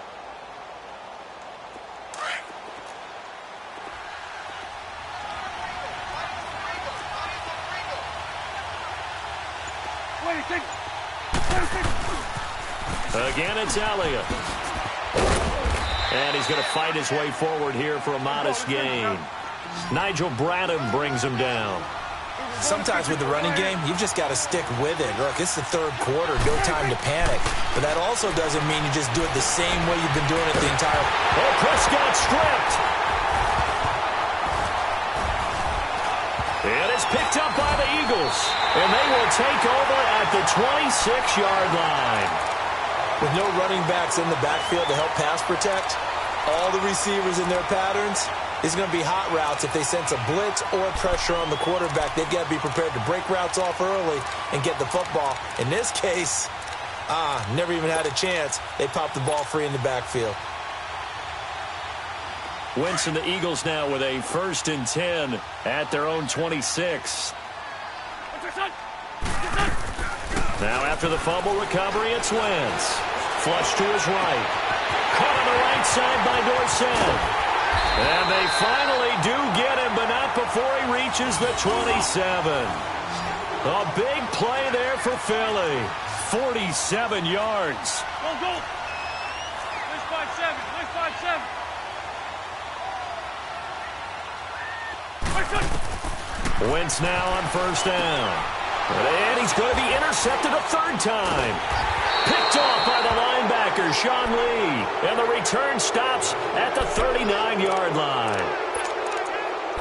Again, it's Elliott. And he's going to fight his way forward here for a modest gain. Nigel Bradham brings him down. Sometimes with the running game, you've just got to stick with it. Look, it's the third quarter, no time to panic. But that also doesn't mean you just do it the same way you've been doing it the entire... Oh, Prescott stripped. And it's picked up by the Eagles. And they will take over at the 26-yard line. With no running backs in the backfield to help pass protect, all the receivers in their patterns, it's going to be hot routes. If they sense a blitz or pressure on the quarterback, they've got to be prepared to break routes off early and get the football. In this case, never even had a chance. They popped the ball free in the backfield. Wentz and the Eagles now with a 1st and 10 at their own 26. Now after the fumble recovery, it's Wentz. Flush to his right. Caught on the right side by Dorsett. And they finally do get him, but not before he reaches the 27. A big play there for Philly. 47 yards. Go, go. Nice 5-7. Nice 5-7. Wentz now on 1st down. And he's going to be intercepted a 3rd time. Picked off by the linebacker, Sean Lee. And the return stops at the 39-yard line.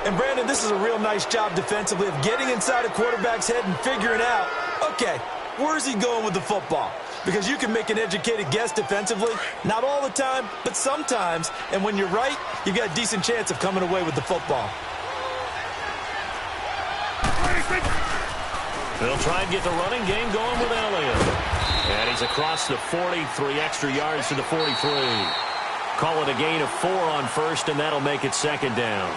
And, Brandon, this is a real nice job defensively of getting inside a quarterback's head and figuring out, okay, where's he going with the football? Because you can make an educated guess defensively, not all the time, but sometimes. And when you're right, you've got a decent chance of coming away with the football. They'll try and get the running game going with Elliott. And he's across the 43 extra yards to the 43. Call it a gain of 4 on 1st, and that'll make it 2nd down.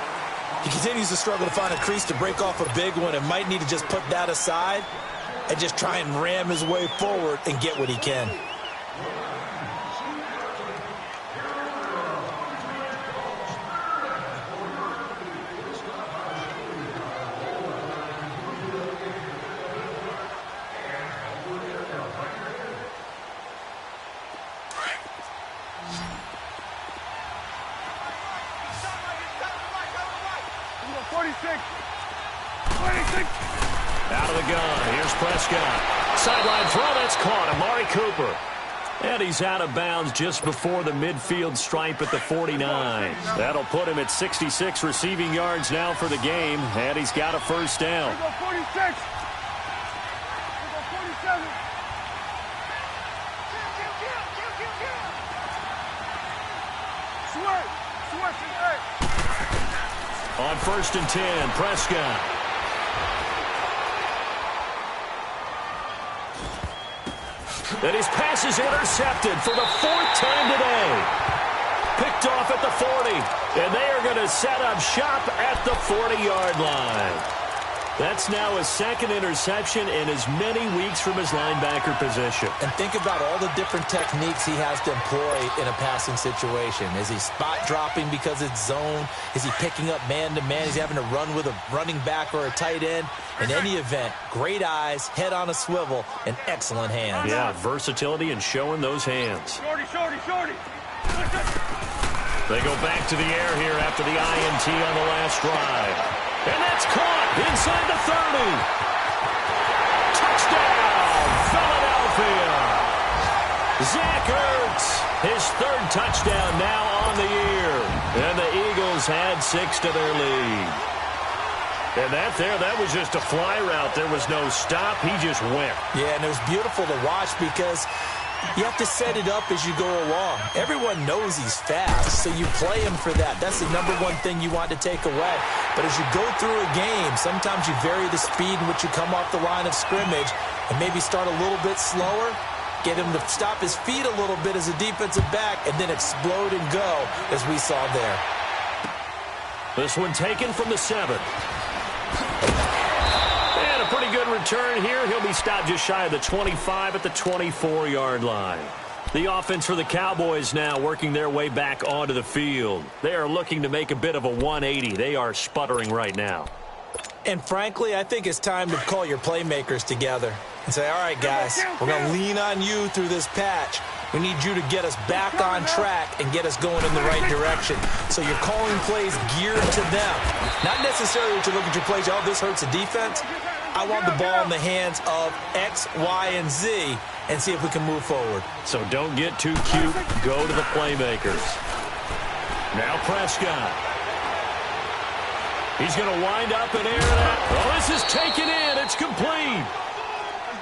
He continues to struggle to find a crease to break off a big one and might need to just put that aside and just try and ram his way forward and get what he can. Out of the gun. Here's Prescott. Sideline throw. That's caught. Amari Cooper. And he's out of bounds just before the midfield stripe at the 49. That'll put him at 66 receiving yards now for the game. And he's got a 1st down. Here we go 46. Here we go 47. On 1st and 10, Prescott. And his pass is intercepted for the 4th time today. picked off at the 40. And they are going to set up shop at the 40-yard line. That's now his second interception in as many weeks from his linebacker position. And think about all the different techniques he has to employ in a passing situation. Is he spot dropping because it's zone? Is he picking up man-to-man? Is he having to run with a running back or a tight end? In any event, great eyes, head on a swivel, and excellent hands. Yeah, versatility and showing those hands. Shorty, shorty, shorty. They go back to the air here after the INT on the last drive. And that's caught inside the 30. Touchdown, Philadelphia. Zach Ertz, his third touchdown now on the year. And the Eagles had 6 to their lead. And that was just a fly route. There was no stop. He just went. Yeah, and it was beautiful to watch because you have to set it up as you go along. Everyone knows he's fast, so you play him for that. That's the number one thing you want to take away. But as you go through a game, sometimes you vary the speed in which you come off the line of scrimmage and maybe start a little bit slower, get him to stop his feet a little bit as a defensive back, and then explode and go, as we saw there. This one taken from the 7. And a pretty good return here. He'll be stopped just shy of the 25 at the 24-yard line. The offense for the Cowboys now working their way back onto the field. They are looking to make a bit of a 180. They are sputtering right now. And frankly, I think it's time to call your playmakers together and say, all right, guys, we're going to lean on you through this patch. We need you to get us back on track and get us going in the right direction. So you're calling plays geared to them. Not necessarily that you look at your plays, oh, this hurts the defense. I want the ball in the hands of X, Y, and Z and see if we can move forward. So don't get too cute. Go to the playmakers. Now Prescott. He's going to wind up and air it out. Oh, this is taken in. It's complete.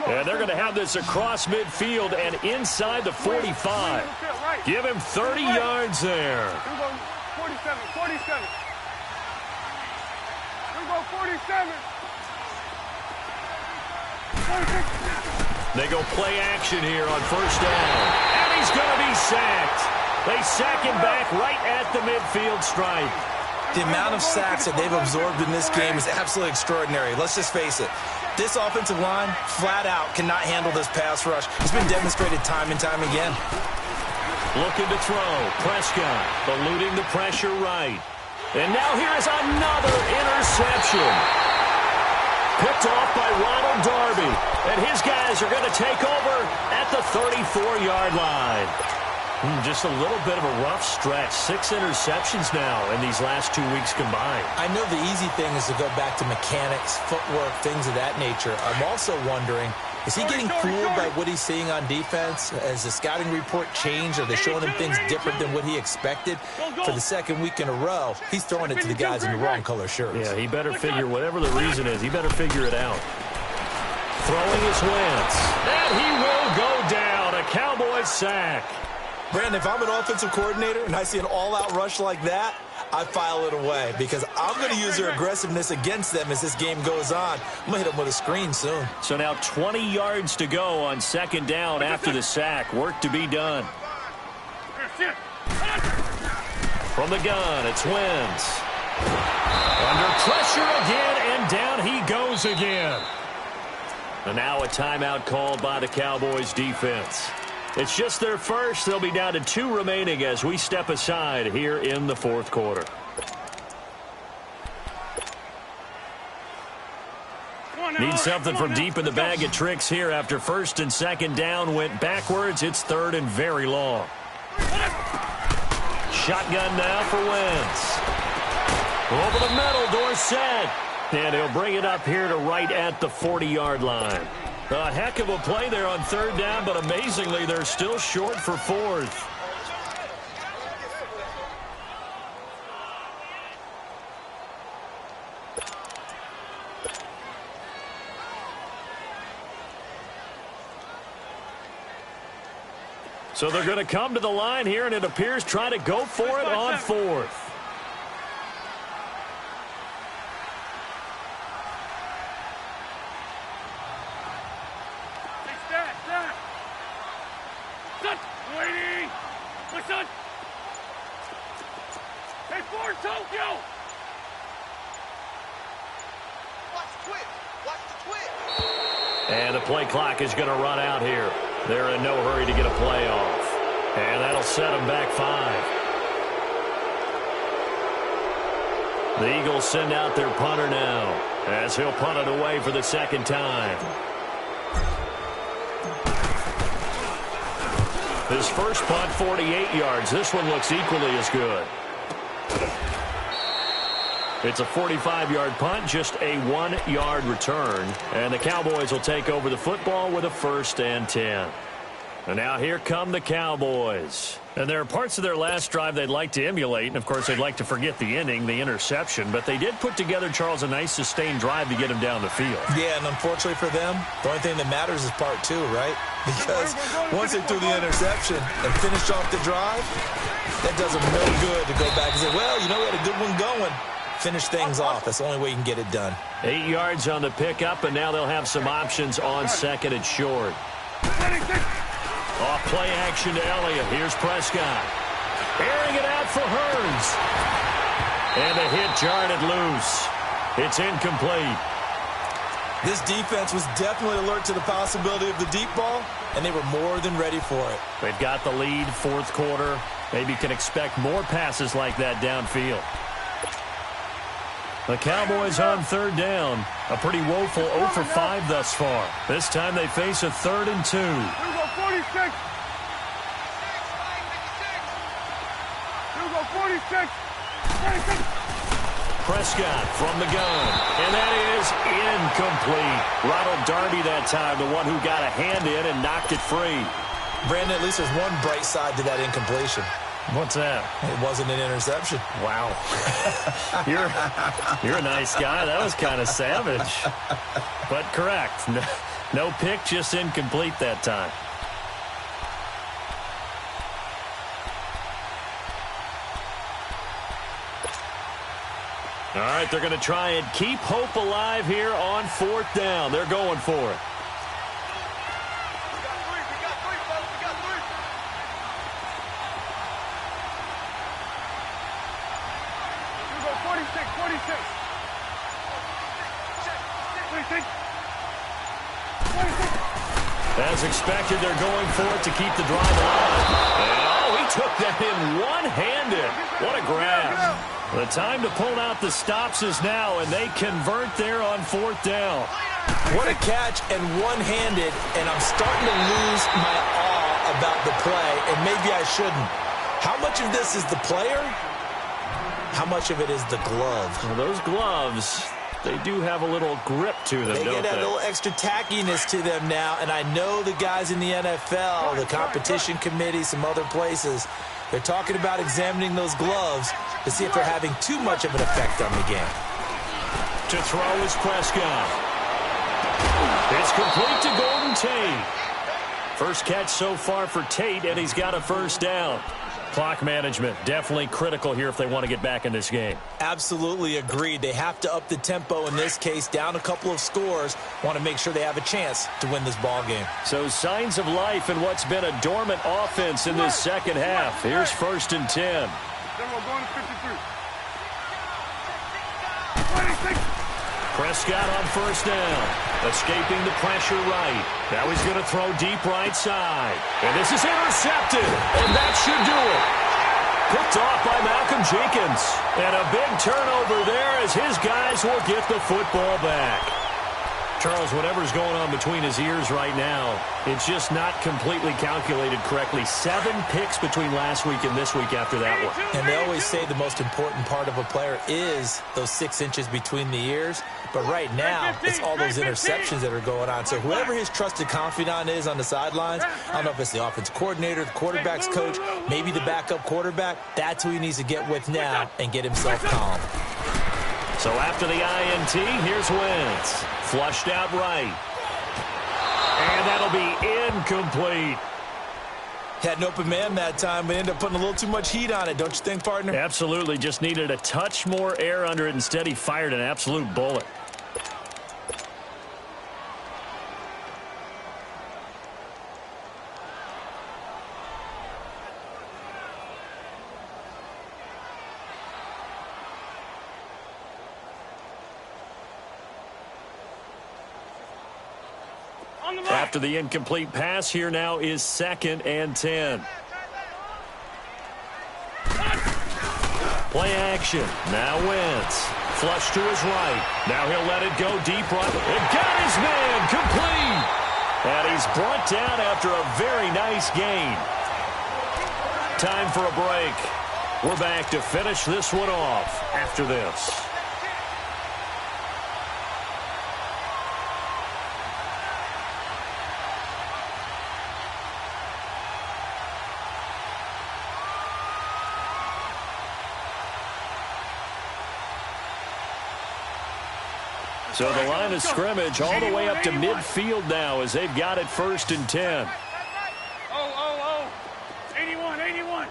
And they're going to have this across midfield and inside the 45. Give him 30 yards there. 47, 47. We go 47. 46. They go play action here on first down. And he's going to be sacked. They sack him back right at the midfield stripe. The amount of sacks that they've absorbed in this game is absolutely extraordinary. Let's just face it. This offensive line, flat out, cannot handle this pass rush. It's been demonstrated time and time again. Looking to throw. Prescott eluding the pressure right. And now here is another interception. Picked off by Ronald Darby. And his guys are going to take over at the 34-yard line. Just a little bit of a rough stretch. 6 interceptions now in these last 2 weeks combined. I know the easy thing is to go back to mechanics, footwork, things of that nature. I'm also wondering, is he getting fooled by what he's seeing on defense? Has the scouting report changed? Are they showing him things different than what he expected? For the second week in a row, he's throwing it to the guys in the wrong color shirts. Yeah, he better figure, whatever the reason is, he better figure it out. Throwing his Wentz. And he will go down. A Cowboys sack. Brandon, if I'm an offensive coordinator and I see an all-out rush like that, I file it away because I'm going to use their aggressiveness against them as this game goes on. I'm going to hit them with a screen soon. So now 20 yards to go on second down after the sack. Work to be done. From the gun, it's Wentz. Under pressure again, and down he goes again. And now a timeout called by the Cowboys defense. It's just their first. They'll be down to 2 remaining as we step aside here in the fourth quarter. Need something from deep in the bag of tricks here after first and second down went backwards. It's third and very long. Shotgun now for Wentz. Over the middle, Dorsett. And he'll bring it up here to right at the 40-yard line. A heck of a play there on third down, but amazingly, they're still short for fourth. So they're going to come to the line here, and it appears trying to go for it on fourth. And the play clock is going to run out here. They're in no hurry to get a play off. And that'll set them back 5. The Eagles send out their punter now, as he'll punt it away for the second time. His first punt, 48 yards. This one looks equally as good. It's a 45-yard punt, just a 1-yard return. And the Cowboys will take over the football with a 1st and 10. And now here come the Cowboys. And there are parts of their last drive they'd like to emulate. And, of course, they'd like to forget the ending, the interception. But they did put together, Charles, a nice sustained drive to get him down the field. Yeah, and unfortunately for them, the only thing that matters is part 2, right? Because once they threw the interception and finished off the drive, that does them no good to go back and say, well, you know, we had a good one going. Finish things off. That's the only way you can get it done. 8 yards on the pickup, and now they'll have some options on 2nd and short. Off play action to Elliott. Here's Prescott. Airing it out for Hurns. And the hit jarred it loose. It's incomplete. This defense was definitely alert to the possibility of the deep ball, and they were more than ready for it. They've got the lead, 4th quarter. Maybe can expect more passes like that downfield. The Cowboys on 3rd down. A pretty woeful 0 for 5 thus far. This time they face a 3rd and 2. Here we go, 46. Here we go, 46. 46. Prescott from the gun. And that is incomplete. Ronald Darby that time, the one who got a hand in and knocked it free. Brandon, at least there's one bright side to that incompletion. What's that? It wasn't an interception. Wow. You're a nice guy. That was kind of savage. But correct. No pick, just incomplete that time. All right, they're going to try and keep hope alive here on 4th down. They're going for it. As expected, they're going for it to keep the drive alive. And, he took that in one-handed. What a grab. The time to pull out the stops is now, and they convert there on 4th down. What a catch and one-handed, and I'm starting to lose my awe about the play, and maybe I shouldn't. How much of this is the player? How much of it is the glove? Well, those gloves, they do have a little grip to them, don't they? They get a little extra tackiness to them now, and I know the guys in the NFL, the competition committee, some other places, they're talking about examining those gloves to see if they're having too much of an effect on the game. To throw is Prescott. It's complete to Golden Tate. First catch so far for Tate, and he's got a 1st down. Clock management, definitely critical here if they want to get back in this game. Absolutely agreed. They have to up the tempo in this case, down a couple of scores. Want to make sure they have a chance to win this ball game. So signs of life in what's been a dormant offense in this second half. Here's 1st and 10. Then we're going to 53. 26. Prescott on 1st down. Escaping the pressure right. Now he's going to throw deep right side. And this is intercepted. And that should do it. Picked off by Malcolm Jenkins. And a big turnover there as his guys will get the football back. Charles, whatever's going on between his ears right now, it's just not completely calculated correctly. 7 picks between last week and this week after that one. And they always say the most important part of a player is those 6 inches between the ears. But right now, it's all those interceptions that are going on. So whoever his trusted confidant is on the sidelines, I don't know if it's the offense coordinator, the quarterback's coach, maybe the backup quarterback, that's who he needs to get with now and get himself calm. So after the INT, here's Wentz. Flushed out right. And that'll be incomplete. Had an open man that time, but ended up putting a little too much heat on it, don't you think, partner? Absolutely. Just needed a touch more air under it. Instead, he fired an absolute bullet. After the incomplete pass, here now is 2nd and 10. Play action. Now Wentz. Flush to his right. Now he'll let it go deep right. And got his man complete. And he's brought down after a very nice gain. Time for a break. We're back to finish this one off after this. So the line of scrimmage all the way up to midfield now as they've got it 1st and 10. 81.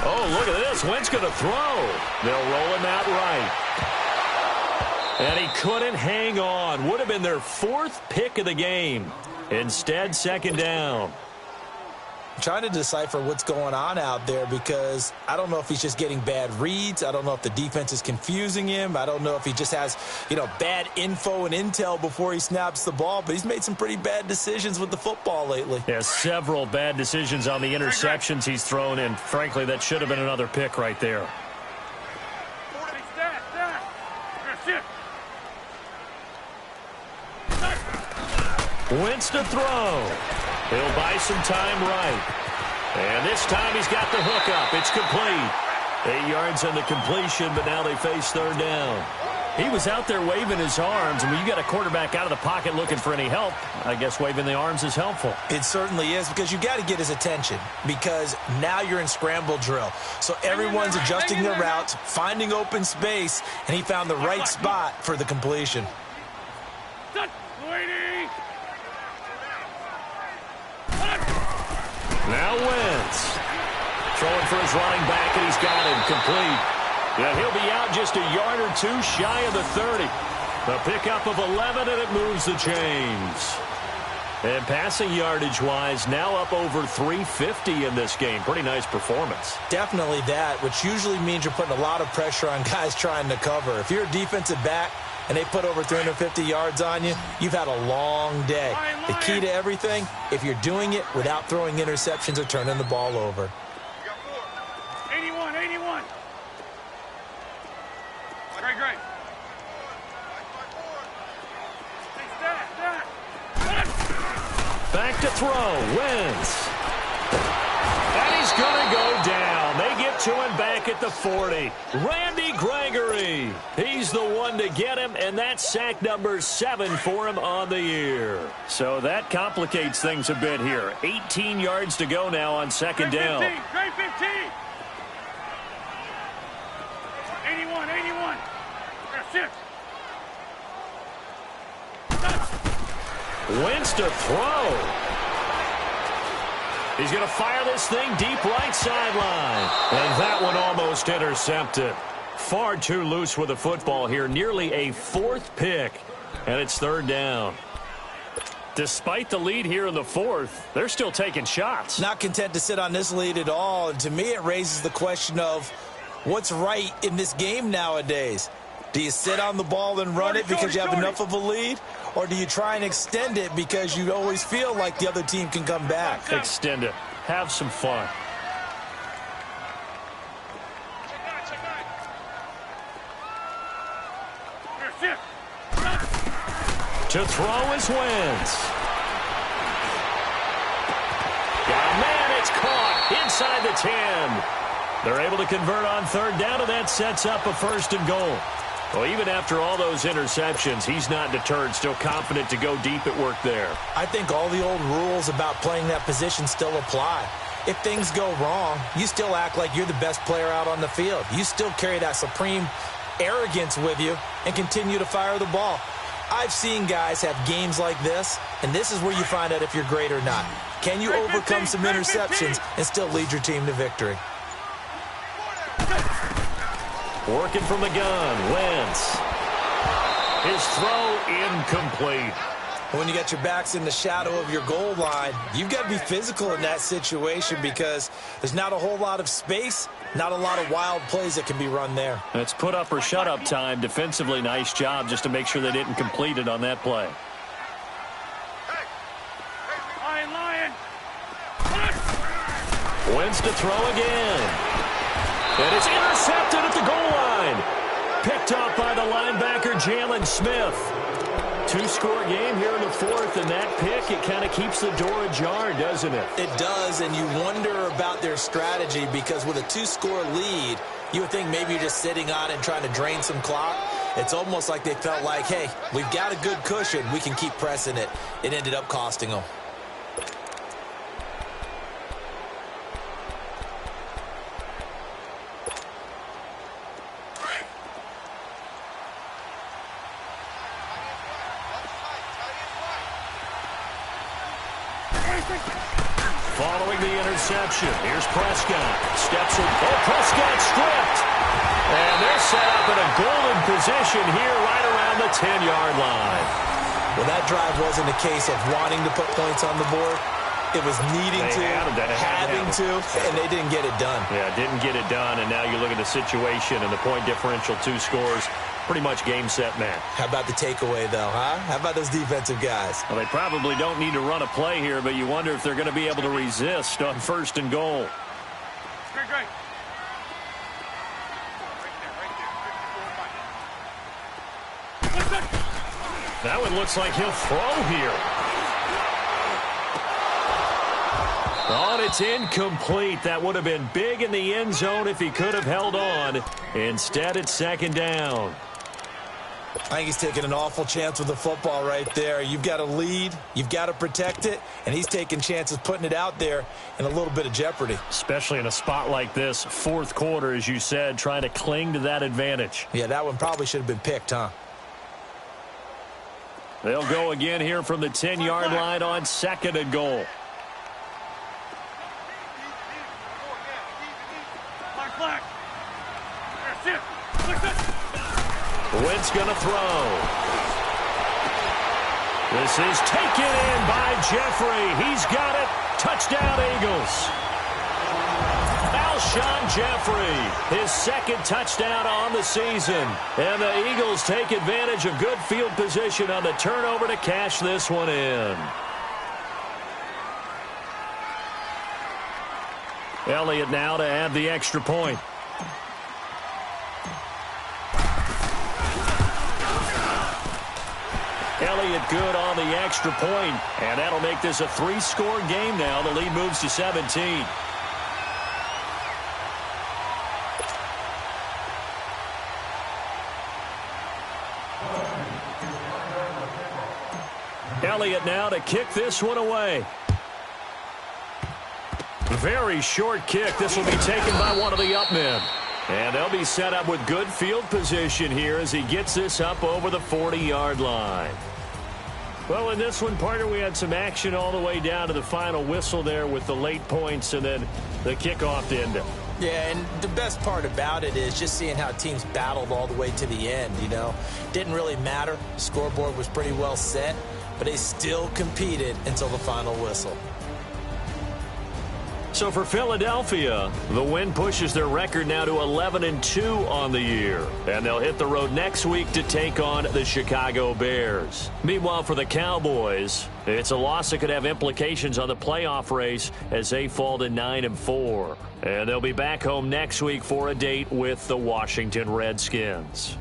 Oh, look at this. Wentz going to throw. They'll roll him out right. And he couldn't hang on. Would have been their 4th pick of the game. Instead, 2nd down. I'm trying to decipher what's going on out there because I don't know if he's just getting bad reads. I don't know if the defense is confusing him. I don't know if he just has, bad info and intel before he snaps the ball. But he's made some pretty bad decisions with the football lately. Yeah, several bad decisions on the interceptions he's thrown in. Frankly, that should have been another pick right there. Wentz to throw. He'll buy some time right. And this time he's got the hook up. It's complete. 8 yards on the completion, but now they face 3rd down. He was out there waving his arms. I mean, you got a quarterback out of the pocket looking for any help. I guess waving the arms is helpful. It certainly is because you got to get his attention because now you're in scramble drill. So everyone's adjusting their routes, finding open space, and he found the right spot for the completion. Now Wentz. Throwing for his running back, and he's got him complete. Yeah, he'll be out just a yard or 2 shy of the 30. A pickup of 11, and it moves the chains. And passing yardage-wise, now up over 350 in this game. Pretty nice performance. Definitely that, which usually means you're putting a lot of pressure on guys trying to cover. If you're a defensive back and they put over 350 yards on you, you've had a long day. The key to everything, if you're doing it without throwing interceptions or turning the ball over. 81. Great. Back to throw. Wentz. And he's going to go down. They get to him back at the 40. Randy Gregory. He's the one to get him, and that's sack number 7 for him on the year. So that complicates things a bit here. 18 yards to go now on 2nd down. Great 15. 81. Wentz to throw. He's going to fire this thing deep right sideline. And that one almost intercepted. Far too loose with the football here. Nearly a 4th pick. And it's 3rd down. Despite the lead here in the 4th, they're still taking shots. Not content to sit on this lead at all. And to me, it raises the question of what's right in this game nowadays. Do you sit on the ball and run it because you have enough of a lead? Or do you try and extend it because you always feel like the other team can come back? Extend it. Have some fun. To throw is Wentz. Yeah, man, it's caught inside the 10. They're able to convert on 3rd down, and that sets up a 1st and goal. Well, even after all those interceptions, he's not deterred, still confident to go deep at work there. I think all the old rules about playing that position still apply. If things go wrong, you still act like you're the best player out on the field. You still carry that supreme arrogance with you and continue to fire the ball. I've seen guys have games like this, and this is where you find out if you're great or not. Can you overcome some interceptions and still lead your team to victory? Working from the gun, Wentz. His throw incomplete. When you got your backs in the shadow of your goal line, you've got to be physical in that situation because there's not a whole lot of space, not a lot of wild plays that can be run there. It's put up or shut up time. Defensively, nice job just to make sure they didn't complete it on that play. Lion. Wins to throw again. And it's intercepted at the goal line. Picked up by the linebacker, Jalen Smith. Two-score game here in the fourth, and that pick, it kind of keeps the door ajar, doesn't it? It does, and you wonder about their strategy because with a two-score lead, you would think maybe you're just sitting on it and trying to drain some clock. It's almost like they felt like, hey, we've got a good cushion. We can keep pressing it. It ended up costing them. Following the interception, here's Prescott. Steps in. Oh, Prescott stripped. And they're set up in a golden position here right around the 10-yard line. Well, that drive wasn't a case of wanting to put points on the board. It was needing having to, and they didn't get it done. Yeah, didn't get it done, and now you look at the situation and the point differential, 2 scores. Pretty much game, set, match. How about the takeaway, though, huh? How about those defensive guys? Well, they probably don't need to run a play here, but you wonder if they're going to be able to resist on 1st and goal. Great. That one looks like he'll throw here. Oh, and it's incomplete. That would have been big in the end zone if he could have held on. Instead, it's 2nd down. I think he's taking an awful chance with the football right there. You've got to lead, you've got to protect it, and he's taking chances putting it out there in a little bit of jeopardy. Especially in a spot like this, 4th quarter, as you said, trying to cling to that advantage. Yeah, that one probably should have been picked, huh? They'll go again here from the 10-yard line on 2nd and goal. Wentz going to throw. This is taken in by Jeffrey. He's got it. Touchdown, Eagles. Alshon Jeffrey, his 2nd touchdown on the season. And the Eagles take advantage of good field position on the turnover to cash this one in. Elliott now to add the extra point. Elliott good on the extra point, and that'll make this a 3-score game now. The lead moves to 17. Elliott now to kick this one away. Very short kick. This will be taken by one of the up men. And they'll be set up with good field position here as he gets this up over the 40-yard line. Well, in this one, partner, we had some action all the way down to the final whistle there with the late points and then the kickoff to end it. Yeah, and the best part about it is just seeing how teams battled all the way to the end, you know. Didn't really matter. The scoreboard was pretty well set, but they still competed until the final whistle. So for Philadelphia, the win pushes their record now to 11-2 on the year. And they'll hit the road next week to take on the Chicago Bears. Meanwhile, for the Cowboys, it's a loss that could have implications on the playoff race as they fall to 9-4. And they'll be back home next week for a date with the Washington Redskins.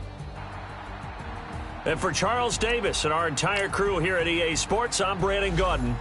And for Charles Davis and our entire crew here at EA Sports, I'm Brandon Gaudin.